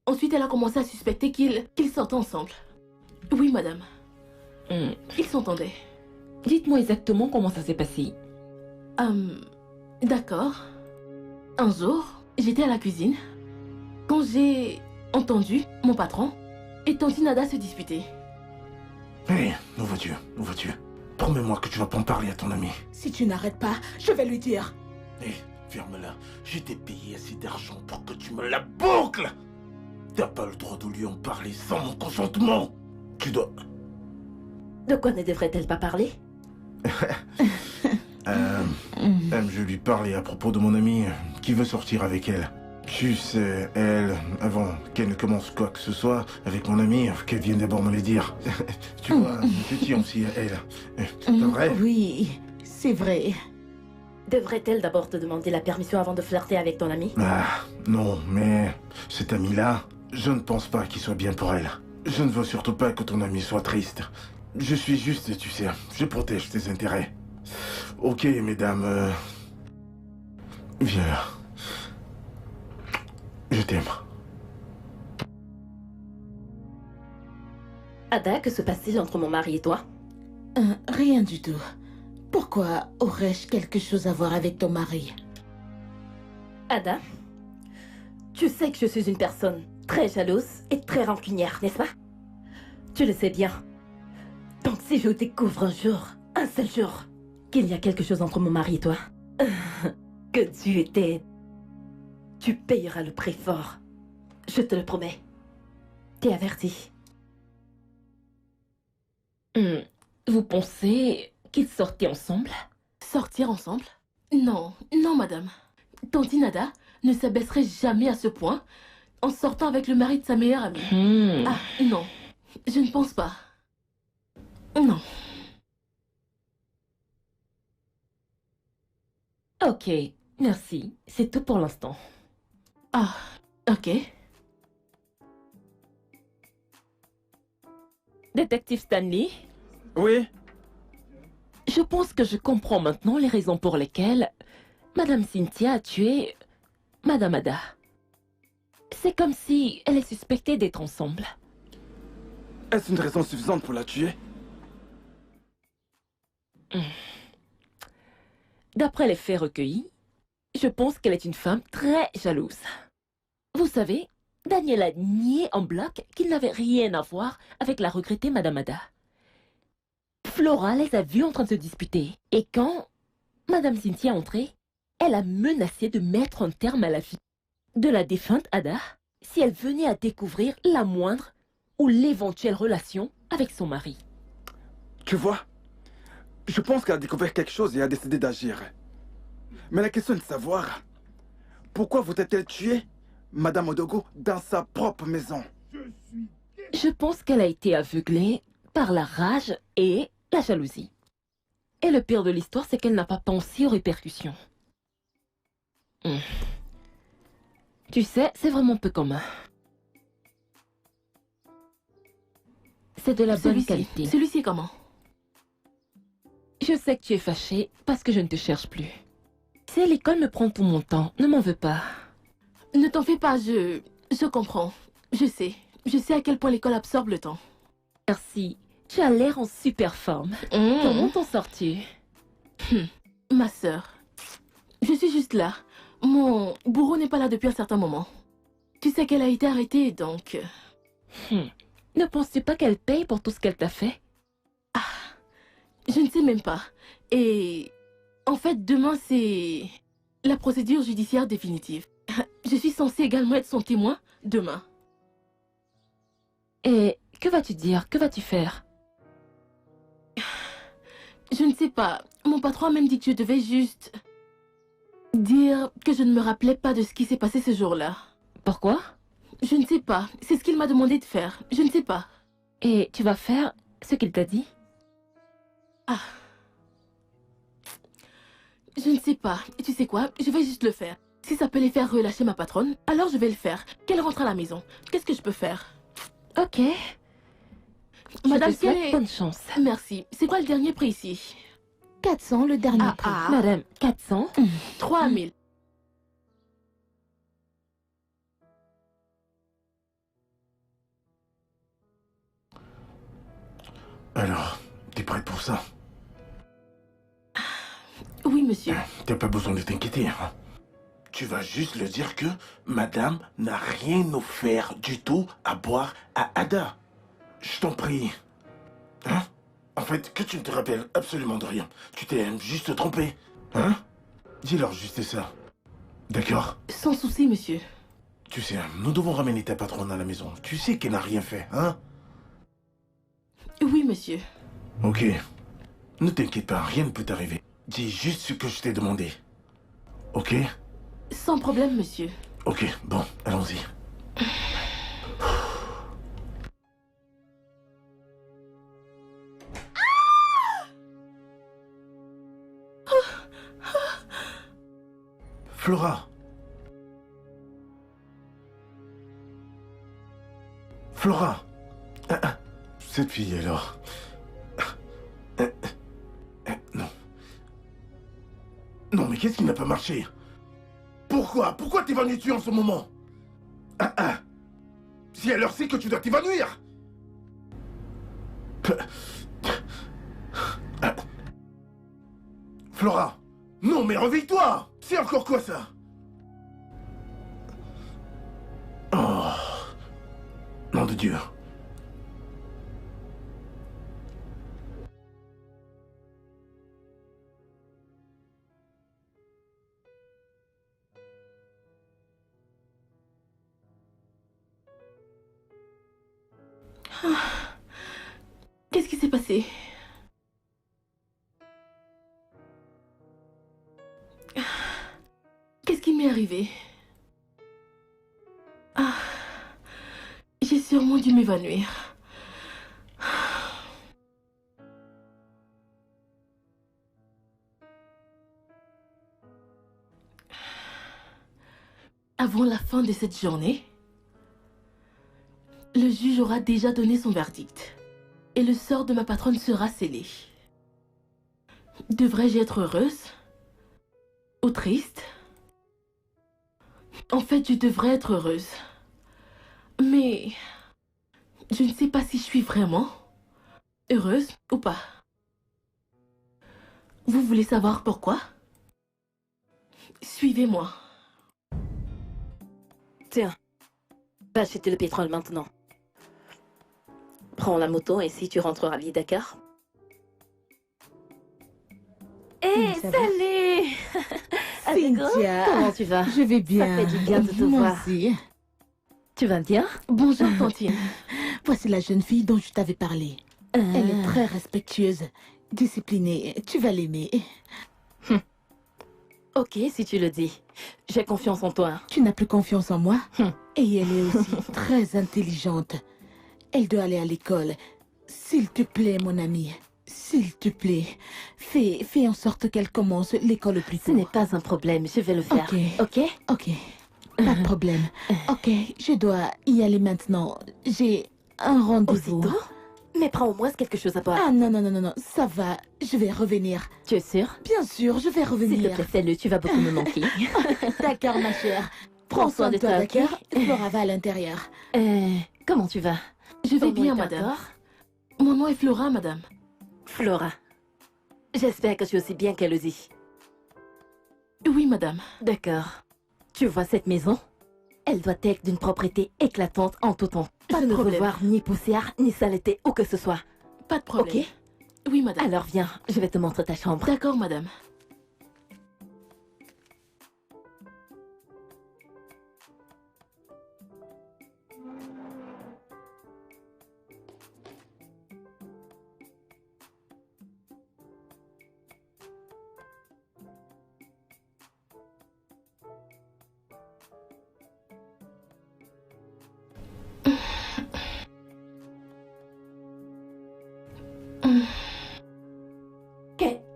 Ensuite, elle a commencé à suspecter qu'ils sortaient ensemble. Oui, madame. Mm. Ils s'entendaient. Dites-moi exactement comment ça s'est passé. D'accord. Un jour, j'étais à la cuisine quand j'ai entendu mon patron et Tante Nada se disputer. Hé, où vas-tu? Où vas-tu? Promets-moi que tu vas pas en parler à ton ami. Si tu n'arrêtes pas, je vais lui dire. Hé, ferme-la. Je t'ai payé assez d'argent pour que tu me la boucles. T'as pas le droit de lui en parler sans mon consentement. Tu dois... De quoi ne devrait-elle pas parler? Je lui parlais à propos de mon ami qui veut sortir avec elle. Tu sais, elle, avant qu'elle ne commence quoi que ce soit avec mon ami, qu'elle vienne d'abord me le dire. Tu vois, je tiens aussi à elle. C'est pas vrai? Oui, c'est vrai. Devrait-elle d'abord te demander la permission avant de flirter avec ton ami? Ah, non, mais cet ami-là, je ne pense pas qu'il soit bien pour elle. Je ne veux surtout pas que ton ami soit triste. Je suis juste, tu sais, je protège tes intérêts. Ok, mesdames, viens là. Je t'aime. Ada, que se passe-t-il entre mon mari et toi? Rien du tout. Pourquoi aurais-je quelque chose à voir avec ton mari? Ada, tu sais que je suis une personne très jalouse et très rancunière, n'est-ce pas? Tu le sais bien. Donc si je découvre un jour, un seul jour, qu'il y a quelque chose entre mon mari et toi, que Dieu t'aide. Tu payeras le prix fort. Je te le promets. T'es averti. Vous pensez qu'ils sortaient ensemble? Sortir ensemble? Non, non, madame. Tante Nada ne s'abaisserait jamais à ce point en sortant avec le mari de sa meilleure amie. Ah, non. Je ne pense pas. Non. Ok, merci. C'est tout pour l'instant. Ah, ok. Détective Stanley, Oui? je pense que je comprends maintenant les raisons pour lesquelles Madame Cynthia a tué Madame Ada. C'est comme si elle est suspectée d'être ensemble. Est-ce une raison suffisante pour la tuer? D'après les faits recueillis, je pense qu'elle est une femme très jalouse. Vous savez, Daniel a nié en bloc qu'il n'avait rien à voir avec la regrettée Madame Ada. Flora les a vus en train de se disputer. Et quand Madame Cynthia est entrée, elle a menacé de mettre un terme à la vie de la défunte Ada si elle venait à découvrir la moindre ou l'éventuelle relation avec son mari. Tu vois? Je pense qu'elle a découvert quelque chose et a décidé d'agir. Mais la question est de savoir... Pourquoi voudrait-elle tuer Madame Odogo dans sa propre maison? Je pense qu'elle a été aveuglée par la rage et la jalousie. Et le pire de l'histoire, c'est qu'elle n'a pas pensé aux répercussions. Tu sais, c'est vraiment peu commun. C'est de la bonne qualité. Celui-ci est comment? Je sais que tu es fâchée parce que je ne te cherche plus. C'est l'école me prend tout mon temps, ne m'en veux pas. Ne t'en fais pas, je comprends. Je sais à quel point l'école absorbe le temps. Merci, tu as l'air en super forme. Comment t'en sors-tu? Ma sœur, je suis juste là. Mon bourreau n'est pas là depuis un certain moment. Tu sais qu'elle a été arrêtée, donc... Ne penses-tu pas qu'elle paye pour tout ce qu'elle t'a fait? Je ne sais même pas. Et en fait, demain, c'est la procédure judiciaire définitive. Je suis censée également être son témoin demain. Et que vas-tu dire? Que vas-tu faire? Je ne sais pas. Mon patron m'a dit que je devais juste dire que je ne me rappelais pas de ce qui s'est passé ce jour-là. Pourquoi? Je ne sais pas. C'est ce qu'il m'a demandé de faire. Je ne sais pas. Et tu vas faire ce qu'il t'a dit? Je ne sais pas. Et tu sais quoi? Je vais juste le faire. Si ça peut les faire relâcher ma patronne, alors je vais le faire. Qu'elle rentre à la maison. Qu'est-ce que je peux faire? Ok. Madame, je te souhaite quel est... bonne chance. Merci. C'est quoi le dernier prix ici? 400 le dernier prix. Madame, 400? 3000. Alors, t'es prête pour ça? Oui, monsieur. T'as pas besoin de t'inquiéter. Hein? Tu vas juste le dire que madame n'a rien offert du tout à boire à Ada. Je t'en prie. Hein? En fait, que tu ne te rappelles absolument de rien. Tu t'es juste trompé. Hein? Dis-leur juste ça. D'accord? Sans souci, monsieur. Tu sais, nous devons ramener ta patronne à la maison. Tu sais qu'elle n'a rien fait, hein? Oui, monsieur. Ok. Ne t'inquiète pas, rien ne peut t'arriver. Dis juste ce que je t'ai demandé. Ok? Sans problème, monsieur. Ok, bon, allons-y. Flora. Flora. Cette fille alors. Non. Non, mais qu'est-ce qui n'a pas marché? Pourquoi t'évanouis-tu en ce moment? Si elle leur sait que tu dois t'évanouir. Flora. Non, mais réveille-toi. C'est encore quoi ça? Oh. Nom de Dieu. Qu'est-ce qui s'est passé? Qu'est-ce qui m'est arrivé? J'ai sûrement dû m'évanouir. Avant la fin de cette journée, le juge aura déjà donné son verdict et le sort de ma patronne sera scellé. Devrais-je être heureuse ou triste? En fait, je devrais être heureuse. Mais je ne sais pas si je suis vraiment heureuse ou pas. Vous voulez savoir pourquoi? Suivez-moi. Tiens, va acheter le pétrole maintenant. Prends la moto et si tu rentreras à Dakar. Hé, Ça va? salut Cynthia, Comment tu vas? je vais bien. Ça fait du bien de te Moi voir. aussi. Tu vas bien? Bonjour, Tantine. Voici la jeune fille dont je t'avais parlé. Elle est très respectueuse, disciplinée. Tu vas l'aimer. Ok, si tu le dis. J'ai confiance en toi. Tu n'as plus confiance en moi? Et elle est aussi très intelligente. Elle doit aller à l'école. S'il te plaît, mon ami. S'il te plaît. Fais en sorte qu'elle commence l'école le plus Ce tôt. n'est pas un problème, je vais le faire. Ok. Ok? Ok. Pas de problème. Ok, je dois y aller maintenant. J'ai un rendez-vous. Aussitôt? Mais prends au moins quelque chose à boire. Ah non, non, non, non, non. Ça va. Je vais revenir. Tu es sûre? Bien sûr, je vais S'il te revenir. plaît, fais-le, tu vas beaucoup me manquer. D'accord, ma chère. Prends soin de toi, ok? d'accord? Flora va à l'intérieur. Comment tu vas? Je vais Ton nom bien, est madame. d'accord? Mon nom est Flora, madame. Flora. J'espère que tu es aussi bien qu'elle le dit. Oui, madame. D'accord. Tu vois cette maison? Elle doit être d'une propreté éclatante en tout temps. Pas Je de ne veux problème. voir ni poussière, ni saleté, ou que ce soit. Pas de problème. Ok? Oui, madame. Alors viens, je vais te montrer ta chambre. D'accord, madame.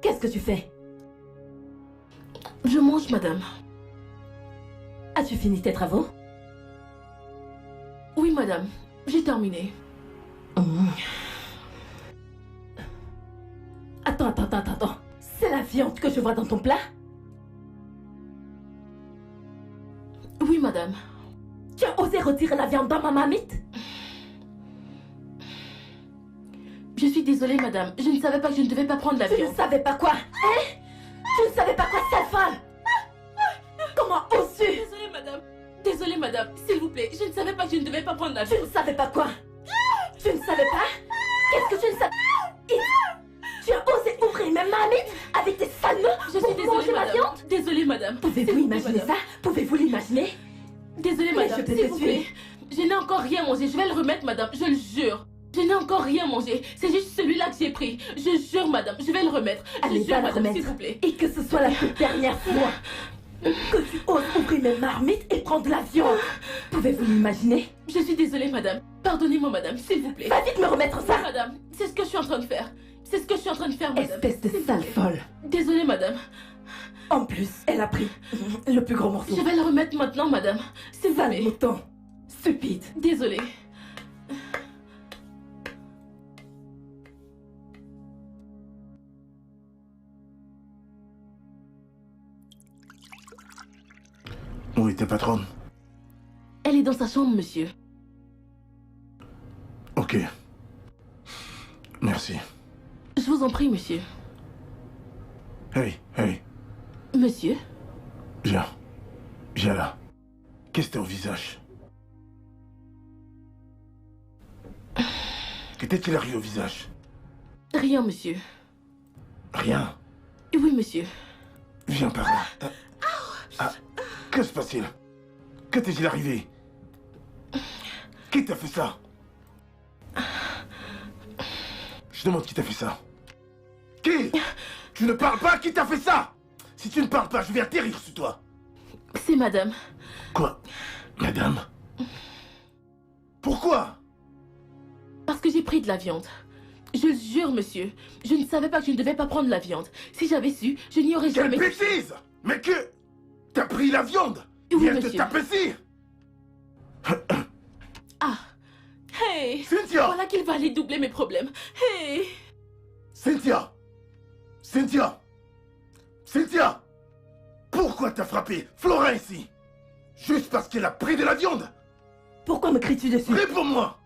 Qu'est-ce que tu fais? Je mange, madame. As-tu fini tes travaux? Oui, madame. J'ai terminé. Attends. C'est la viande que je vois dans ton plat? Oui, madame. Tu as osé retirer la viande dans ma marmite? Je suis désolée, madame. Je ne savais pas que je ne devais pas prendre la Tu ne viande. savais pas quoi? Hein? Tu ne savais pas quoi, sale folle? Comment oses-tu? Désolée, madame. Désolée, madame. S'il vous plaît, je ne savais pas que je ne devais pas prendre la Tu viande. ne savais pas quoi? Tu ne savais pas? Qu'est-ce que tu ne savais? Tu as osé ouvrir ma marmite avec tes sales mains Je suis pour désolée, manger ma madame. viande? Désolée, madame. S'il Pouvez-vous vous plaît, imaginer madame. ça? Pouvez-vous l'imaginer? Désolée, Mais madame. je peux S'il te vous tuer. plaît. Je n'ai encore rien mangé. Je vais le remettre, madame. Je le jure. Je n'ai encore rien mangé. C'est juste celui-là que j'ai pris. Je jure, madame. Je vais le remettre. Allez, Je jure, va le madame, s'il remettre. vous plaît. Et que ce soit la toute dernière fois que tu oses ouvrir mes marmites et prendre la viande. Pouvez-vous l'imaginer? Je suis désolée, madame. Pardonnez-moi, madame, s'il vous plaît. Va vite me remettre ça! Oui, madame. C'est ce que je suis en train de faire. C'est ce que je suis en train de faire, madame. Espèce de sale folle. Désolée, madame. En plus, elle a pris le plus gros morceau. Je vais le remettre maintenant, madame. S'il vous Sale plaît. mouton. Stupide. Désolée. Où est ta patronne? Elle est dans sa chambre, monsieur. Ok. Merci. Je vous en prie, monsieur. Hey, Monsieur? viens. Viens là. Qu'est-ce que t'as au visage? Que t'est-il arrivé au visage? Rien, monsieur. Rien. Oui, monsieur. Viens par là. Que se passe-t-il? Que t'est-il arrivé? Qui t'a fait ça? Je demande qui t'a fait ça. Qui? Tu ne parles pas? Qui t'a fait ça? Si tu ne parles pas, je vais atterrir sur toi. C'est madame. Quoi? Madame? Pourquoi? Parce que j'ai pris de la viande. Je le jure, monsieur. Je ne savais pas que je ne devais pas prendre la viande. Si j'avais su, je n'y aurais Quelle jamais... bêtise! Mais que... T'as pris la viande? Oui, Et elle te monsieur. tape ici? Ah. Hey. Cynthia! Voilà qu'il va aller doubler mes problèmes. Hey. Cynthia! Cynthia! Cynthia! Pourquoi t'as frappé Florin ici? Juste parce qu'elle a pris de la viande? Pourquoi me cries-tu dessus? Réponds-moi!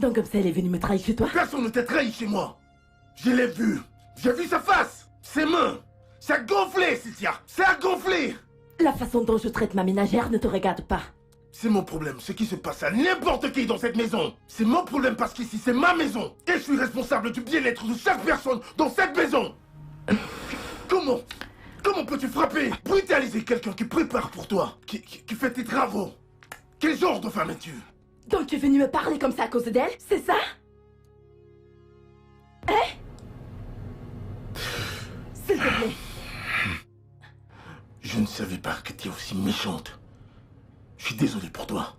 Donc comme ça, elle est venue me trahir chez toi? Personne ne t'a trahi chez moi! Je l'ai vu! J'ai vu sa face! Ses mains! Ça a gonflé, Cynthia! Ça a gonflé! La façon dont je traite ma ménagère ne te regarde pas. C'est mon problème, ce qui se passe à n'importe qui dans cette maison. C'est mon problème parce qu'ici c'est ma maison. Et je suis responsable du bien-être de chaque personne dans cette maison. Comment peux-tu frapper, brutaliser quelqu'un qui prépare pour toi, qui fait tes travaux? Quel genre de femme es-tu? Donc tu es venu me parler comme ça à cause d'elle? C'est ça? Hein? S'il te plaît. Je ne savais pas que tu es aussi méchante. Je suis désolé pour toi.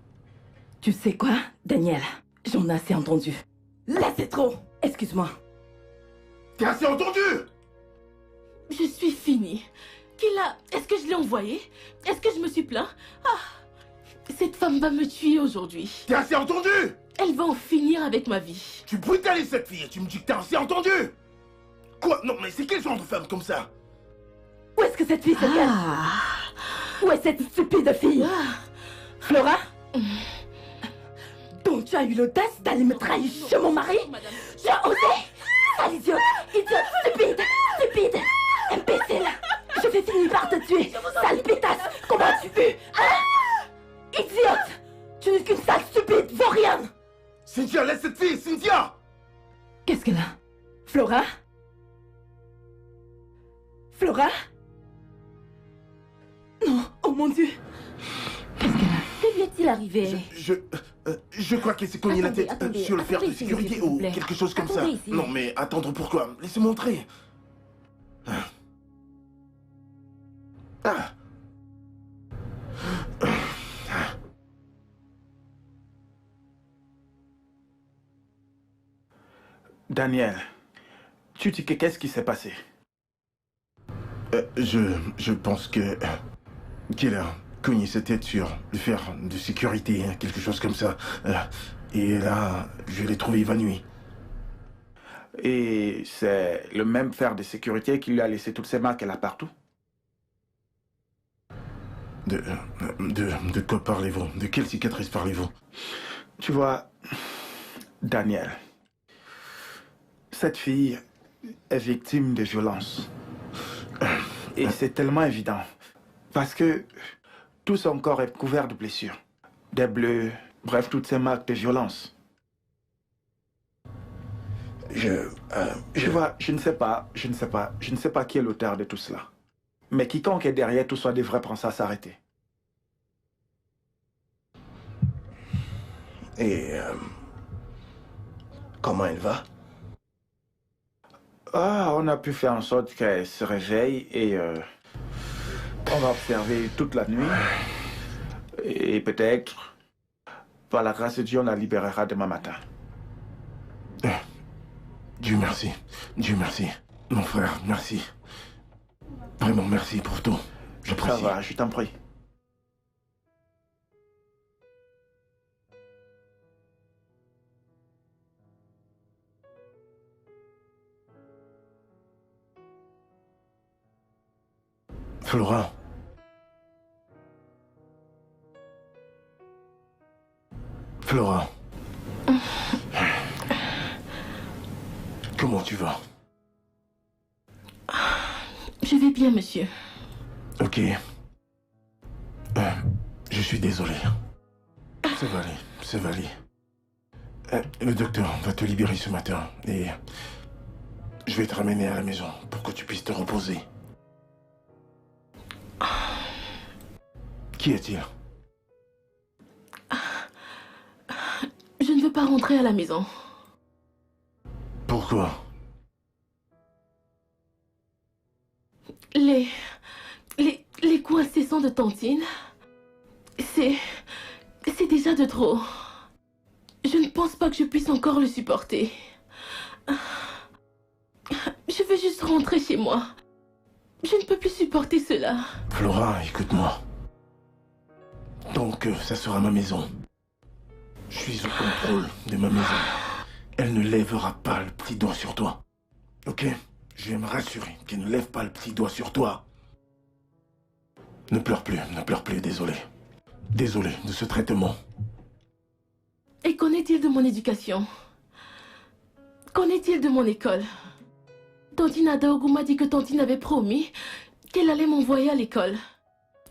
Tu sais quoi, Daniel? J'en ai assez entendu. Là, c'est trop. Excuse-moi. T'as assez entendu? Je suis finie. Qu'il a... Est-ce que je l'ai envoyé? Est-ce que je me suis plaint? Ah. Cette femme va me tuer aujourd'hui. T'as assez entendu? Elle va en finir avec ma vie. Tu brutalises cette fille et tu me dis que t'as assez entendu? Quoi? Non, mais c'est quel genre de femme comme ça? Où est-ce que cette fille se cache? Où est cette stupide fille? Flora? Donc tu as eu l'audace d'aller me trahir chez mon mari? Madame. Tu as osé? Sale idiote! Idiote! Stupide! Stupide! Imbécile! Je vais finir par te tuer! Sale pétasse! Comment as-tu pu? Hein? laisse cette fille, Cynthia! Qu'est-ce qu'elle a? Flora? Flora? Non, oh mon Dieu! Qu'est-ce qu'elle a? Que lui est-il arrivé? Je crois qu'elle s'est cognée la Attendez, tête attendez, sur le fer de attendez ici, sécurité s'il vous ou plaît. quelque chose comme ça. Attendez ici. Non, mais attendre pourquoi? Laissez-moi entrer. Ah. Daniel, tu dis que qu'est-ce qui s'est passé? Je pense qu'elle a cogné sa tête sur le fer de sécurité, hein, quelque chose comme ça. Et là, je l'ai trouvée évanouie. Et c'est le même fer de sécurité qui lui a laissé toutes ces marques là partout? De quoi parlez-vous? De quelle cicatrice parlez-vous? Tu vois, Daniel, cette fille est victime de violence. Et c'est tellement évident. Parce que tout son corps est couvert de blessures. Des bleus, bref, toutes ces marques de violence. Tu vois, je ne sais pas qui est l'auteur de tout cela. Mais quiconque est derrière tout ça devrait penser à s'arrêter. Et comment elle va? Ah, on a pu faire en sorte qu'elle se réveille et on va observer toute la nuit. Et peut-être, par la grâce de Dieu, on la libérera demain matin. Dieu merci. Dieu merci. Mon frère, merci. Vraiment merci pour tout. Ça J'apprécie. va, je t'en prie. Flora. Flora. Comment tu vas? Je vais bien, monsieur. Ok. Je suis désolé. Ça va aller, ça va aller. Le docteur va te libérer ce matin et je vais te ramener à la maison pour que tu puisses te reposer. Qui est-il? Je ne veux pas rentrer à la maison. Pourquoi? Les coups incessants de Tantine, c'est déjà de trop. Je ne pense pas que je puisse encore le supporter. Je veux juste rentrer chez moi. Je ne peux plus supporter cela. Flora, écoute-moi. Donc, ça sera ma maison. Je suis au contrôle de ma maison. Elle ne lèvera pas le petit doigt sur toi. Ok? Je vais me rassurer qu'elle ne lève pas le petit doigt sur toi. Ne pleure plus, désolé. Désolé de ce traitement. Et qu'en est-il de mon éducation? Qu'en est-il de mon école? Tantine Adaogu m'a dit que Tantine avait promis qu'elle allait m'envoyer à l'école.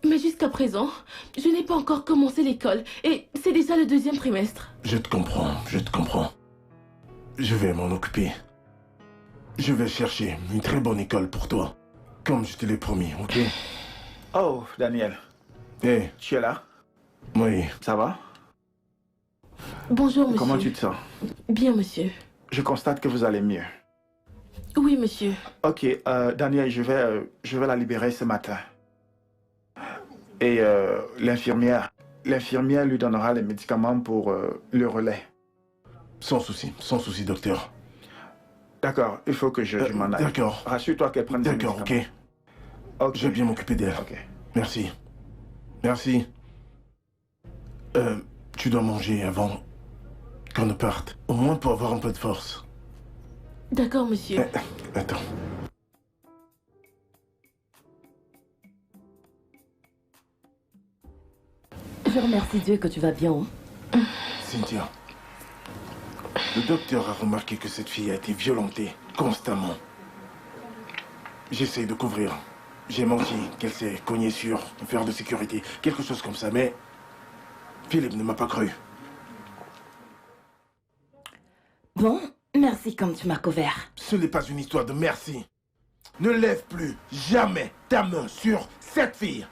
Mais jusqu'à présent, je n'ai pas encore commencé l'école et c'est déjà le 2e trimestre. Je te comprends, je te comprends. Je vais m'en occuper. Je vais chercher une très bonne école pour toi. Comme je te l'ai promis, ok? Oh, Daniel, Eh, tu es là? oui. Ça va? Bonjour, monsieur. Comment tu te sens? Bien, monsieur. Je constate que vous allez mieux. Oui, monsieur. Ok, Daniel, je vais la libérer ce matin. Et l'infirmière lui donnera les médicaments pour le relais. Sans souci, docteur. D'accord, il faut que je m'en aille. D'accord. Rassure-toi qu'elle prenne ses D'accord, ok. médicaments. Ok. Je vais bien m'occuper d'elle. Ok. Merci. Merci. Tu dois manger avant qu'on ne parte. Au moins pour avoir un peu de force. D'accord, monsieur. Attends. Je remercie Dieu que tu vas bien. Hein? Cynthia. Le docteur a remarqué que cette fille a été violentée constamment. J'essaie de couvrir. J'ai menti qu'elle s'est cognée sur un fer de sécurité, quelque chose comme ça, mais Philippe ne m'a pas cru. Bon, merci comme tu m'as couvert. Ce n'est pas une histoire de merci. Ne lève plus jamais ta main sur cette fille.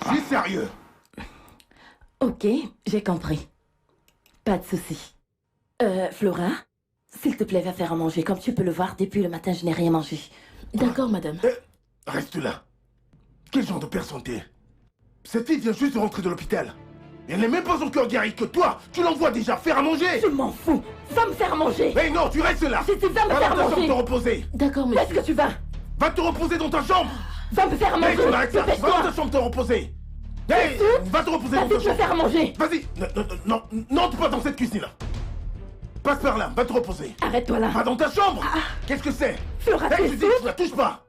Je suis sérieux. Ok, j'ai compris. Pas de souci. Flora, s'il te plaît, va faire à manger. Comme tu peux le voir, depuis le matin, je n'ai rien mangé. D'accord, madame. Reste là. Quel genre de personne t'es? Cette fille vient juste de rentrer de l'hôpital. Elle n'est même pas encore guérie que toi. Tu l'envoies déjà faire à manger. Je m'en fous. Va me faire manger. Mais non, tu restes là. Si tu vas me Va faire dans ta chambre manger. te reposer. D'accord, Où est-ce monsieur. que tu vas? Va te reposer dans ta chambre. Va me faire manger. Hey, tu arrêtes ça. Va dans Dépêche-toi. ta chambre te reposer. Hey, va te reposer dans Vas-y, ta tu vas chambre. faire manger. Vas-y. Non, n'entre pas dans cette cuisine-là. Passe par là, va te reposer. Arrête-toi là. Va dans ta chambre. Qu'est-ce que c'est? Flora, tu Hey, es tu dis, sourde? tu la touches pas.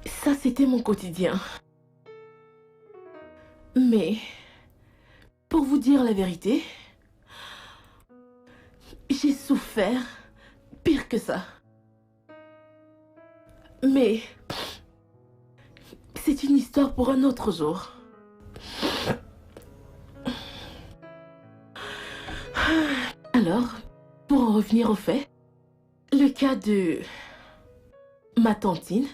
Ça, c'était mon quotidien. Mais, pour vous dire la vérité, j'ai souffert pire que ça. Mais, c'est une histoire pour un autre jour. Alors, pour en revenir au fait, le cas de ma tantine,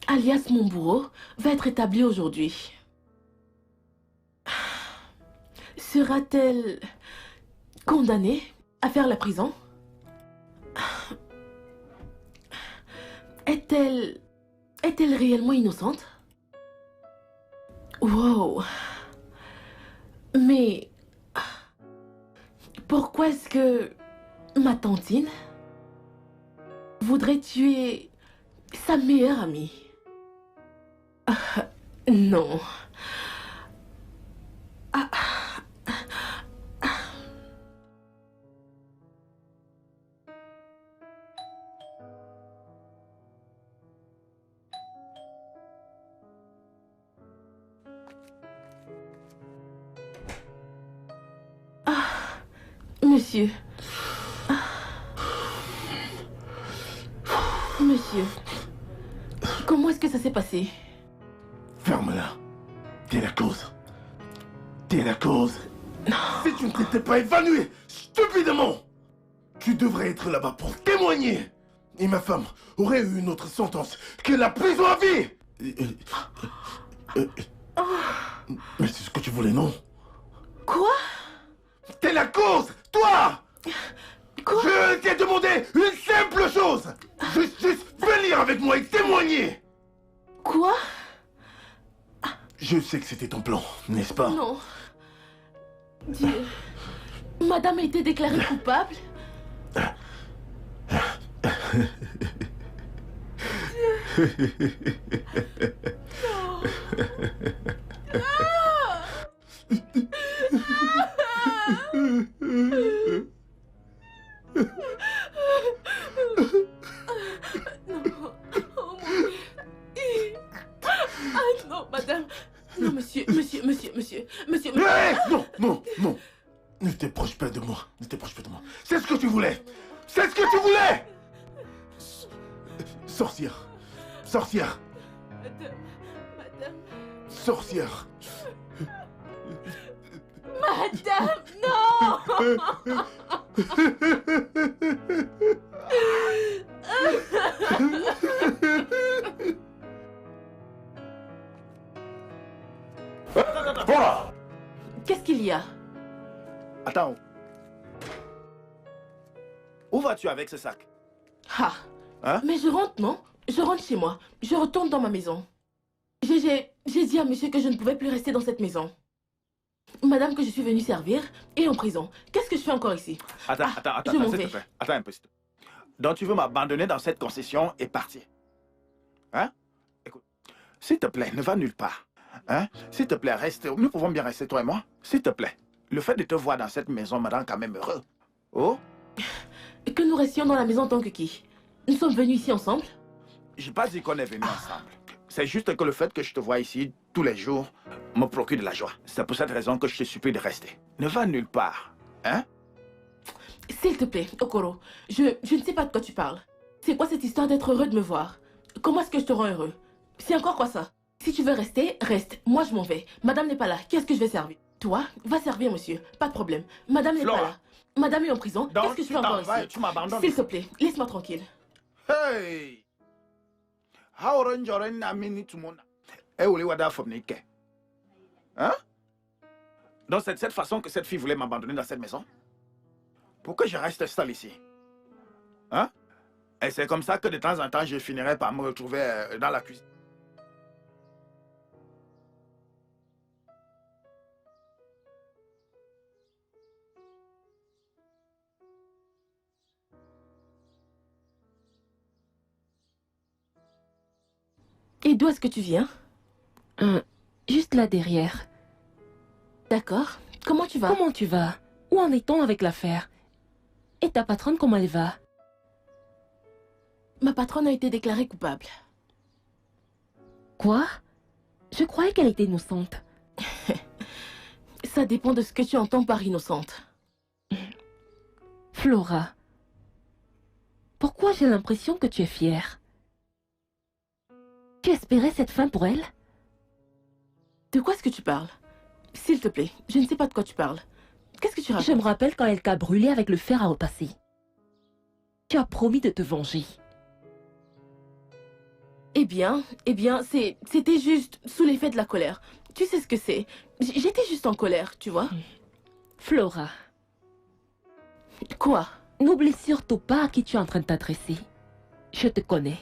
alias mon bourreau, va être établi aujourd'hui. Sera-t-elle condamnée à faire la prison? Est-elle réellement innocente? Wow. Mais pourquoi est-ce que ma tantine voudrait tuer sa meilleure amie? Non. Monsieur. Monsieur. Comment est-ce que ça s'est passé? Ferme-la. T'es la cause. T'es la cause. Si tu ne t'étais pas évanoui stupidement, tu devrais être là-bas pour témoigner. Et ma femme aurait eu une autre sentence que la prison à vie. Mais c'est ce que tu voulais, non? Quoi? T'es la cause, toi! Quoi? Je t'ai demandé une simple chose. Juste venir avec moi et témoigner. Quoi? Je sais que c'était ton plan, n'est-ce pas? Non. Dieu. Madame a été déclarée coupable? Non, madame. Non, monsieur. Hey, non. Ne t'approche pas de moi. Ne t'approche pas de moi. C'est ce que tu voulais. C'est ce que tu voulais. Sorcière. Sorcière. Madame, non! Voilà. Qu'est-ce qu'il y a? Attends. Où vas-tu avec ce sac? Ah. Hein? Mais je rentre, non? Je rentre chez moi. Je retourne dans ma maison. J'ai dit à monsieur que je ne pouvais plus rester dans cette maison. Madame que je suis venue servir est en prison. Qu'est-ce que je fais encore ici? Attends, je m'en s'il vais. te plaît. Attends un peu. Donc tu veux m'abandonner dans cette concession et partir? Hein? Écoute, s'il te plaît, ne va nulle part. Hein? S'il te plaît, reste. Nous pouvons bien rester, toi et moi? S'il te plaît. Le fait de te voir dans cette maison me rend quand même heureux. Oh? Que nous restions dans la maison en tant que qui? Nous sommes venus ici ensemble? J'ai pas dit qu'on est venus ensemble. C'est juste que le fait que je te vois ici tous les jours me procure de la joie. C'est pour cette raison que je te supplie de rester. Ne va nulle part. Hein? S'il te plaît, Okoro, je ne sais pas de quoi tu parles. C'est quoi cette histoire d'être heureux de me voir? Comment est-ce que je te rends heureux? C'est encore quoi ça? Si tu veux rester, reste. Moi, je m'en vais. Madame n'est pas là. Qu'est-ce que je vais servir? Toi, va servir, monsieur. Pas de problème. Madame n'est pas là. Madame est en prison. Qu'est-ce que je fais encore ici? Tu m'abandonnes. S'il te plaît, laisse-moi tranquille. Hey! How orange na mini to mona? Eh, ou les wada from Nike? Hein? Donc c'est de cette façon que cette fille voulait m'abandonner dans cette maison? Pourquoi je reste seul ici? Hein? Et c'est comme ça que de temps en temps je finirai par me retrouver dans la cuisine. Et d'où est-ce que tu viens? Juste là derrière. D'accord. Comment tu vas? Comment tu vas? Où en est-on avec l'affaire? Et ta patronne, comment elle va? Ma patronne a été déclarée coupable. Quoi? Je croyais qu'elle était innocente. Ça dépend de ce que tu entends par innocente. Flora, pourquoi j'ai l'impression que tu es fière? Tu espérais cette fin pour elle? De quoi est-ce que tu parles? S'il te plaît, je ne sais pas de quoi tu parles. Qu'est-ce que tu racontes? Je me rappelle quand elle t'a brûlé avec le fer à repasser. Tu as promis de te venger. Eh bien, c'était juste sous l'effet de la colère. Tu sais ce que c'est. J'étais juste en colère, tu vois. Flora. Quoi? N'oublie surtout pas à qui tu es en train de t'adresser. Je te connais.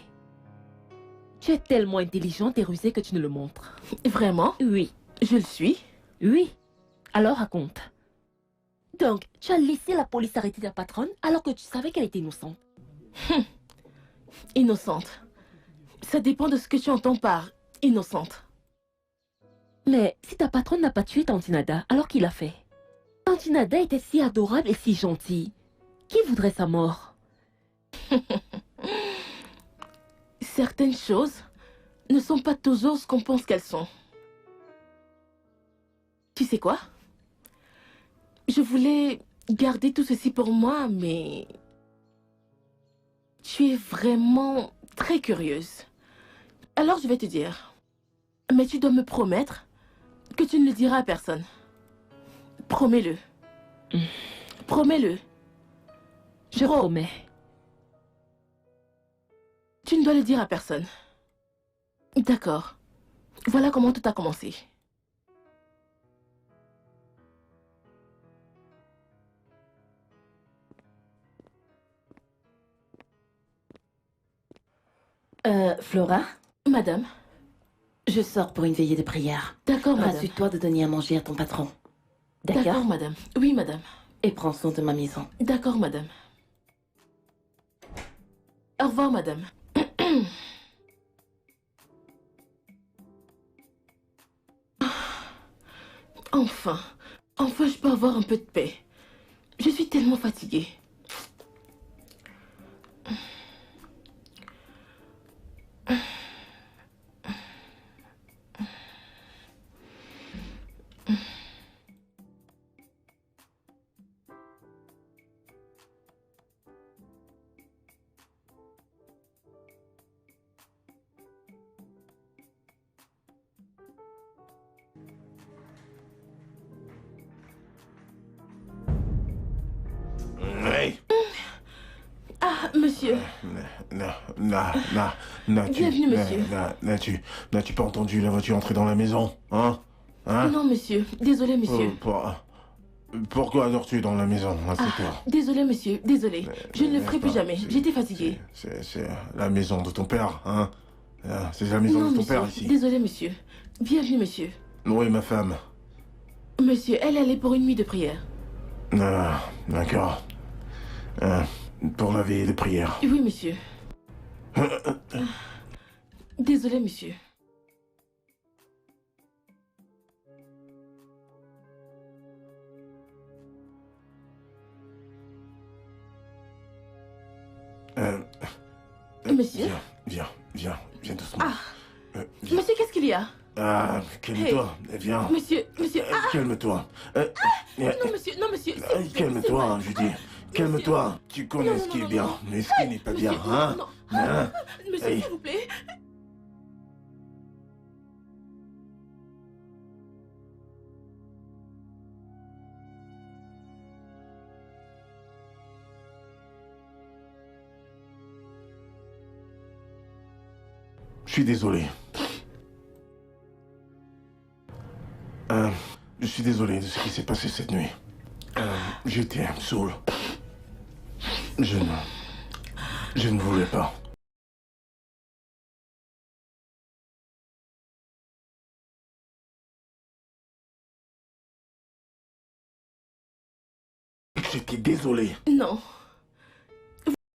Tu es tellement intelligente et rusée que tu ne le montres. Vraiment? Oui. Je le suis? Oui. Alors raconte. Donc, tu as laissé la police arrêter ta patronne alors que tu savais qu'elle était innocente. Innocente. Ça dépend de ce que tu entends par innocente. Mais si ta patronne n'a pas tué Tantinada, alors qui l'a fait? Tantinada était si adorable et si gentille. Qui voudrait sa mort? Certaines choses ne sont pas toujours ce qu'on pense qu'elles sont. Tu sais quoi? Je voulais garder tout ceci pour moi, mais... Tu es vraiment très curieuse. Alors je vais te dire. Mais tu dois me promettre que tu ne le diras à personne. Promets-le. Promets-le. Je promets. Tu ne dois le dire à personne. D'accord. Voilà comment tout a commencé. Flora, Madame. je sors pour une veillée de prière. D'accord, madame. Rassure-toi de donner à manger à ton patron. D'accord, D'accord? madame. Oui, madame. Et prends soin de ma maison. D'accord, madame. Au revoir, madame. Enfin. Enfin, je peux avoir un peu de paix. Je suis tellement fatiguée. Oui. Ah, monsieur. Bienvenue, monsieur. N'as-tu pas entendu la voiture entrer dans la maison? Hein? Non, monsieur. Désolé, monsieur. Pourquoi dors-tu dans la maison à cette heure? Désolé, monsieur. Désolé. Je ne le ferai plus jamais. J'étais fatiguée. C'est la maison de ton père, hein? C'est la maison Non, de ton monsieur. père ici. Désolé, monsieur. Bienvenue, monsieur. Oui, ma femme. Monsieur, elle allait pour une nuit de prière. Ah, d'accord. Pour la veillée de prière. Oui, monsieur. Désolé, monsieur. Monsieur? Viens doucement. Ah, Viens. monsieur, qu'est-ce qu'il y a? Ah, calme-toi, viens. Monsieur, ah, Calme-toi. non, monsieur, Calme-toi, je dis. Calme-toi. Tu connais ce qui est bien, mais ce qui n'est pas bien, hein? Non, Hein? monsieur, Hey. s'il vous plaît. Je suis désolé. Je suis désolé de ce qui s'est passé cette nuit. J'étais saoul. Je ne voulais pas. J'étais désolé. Non.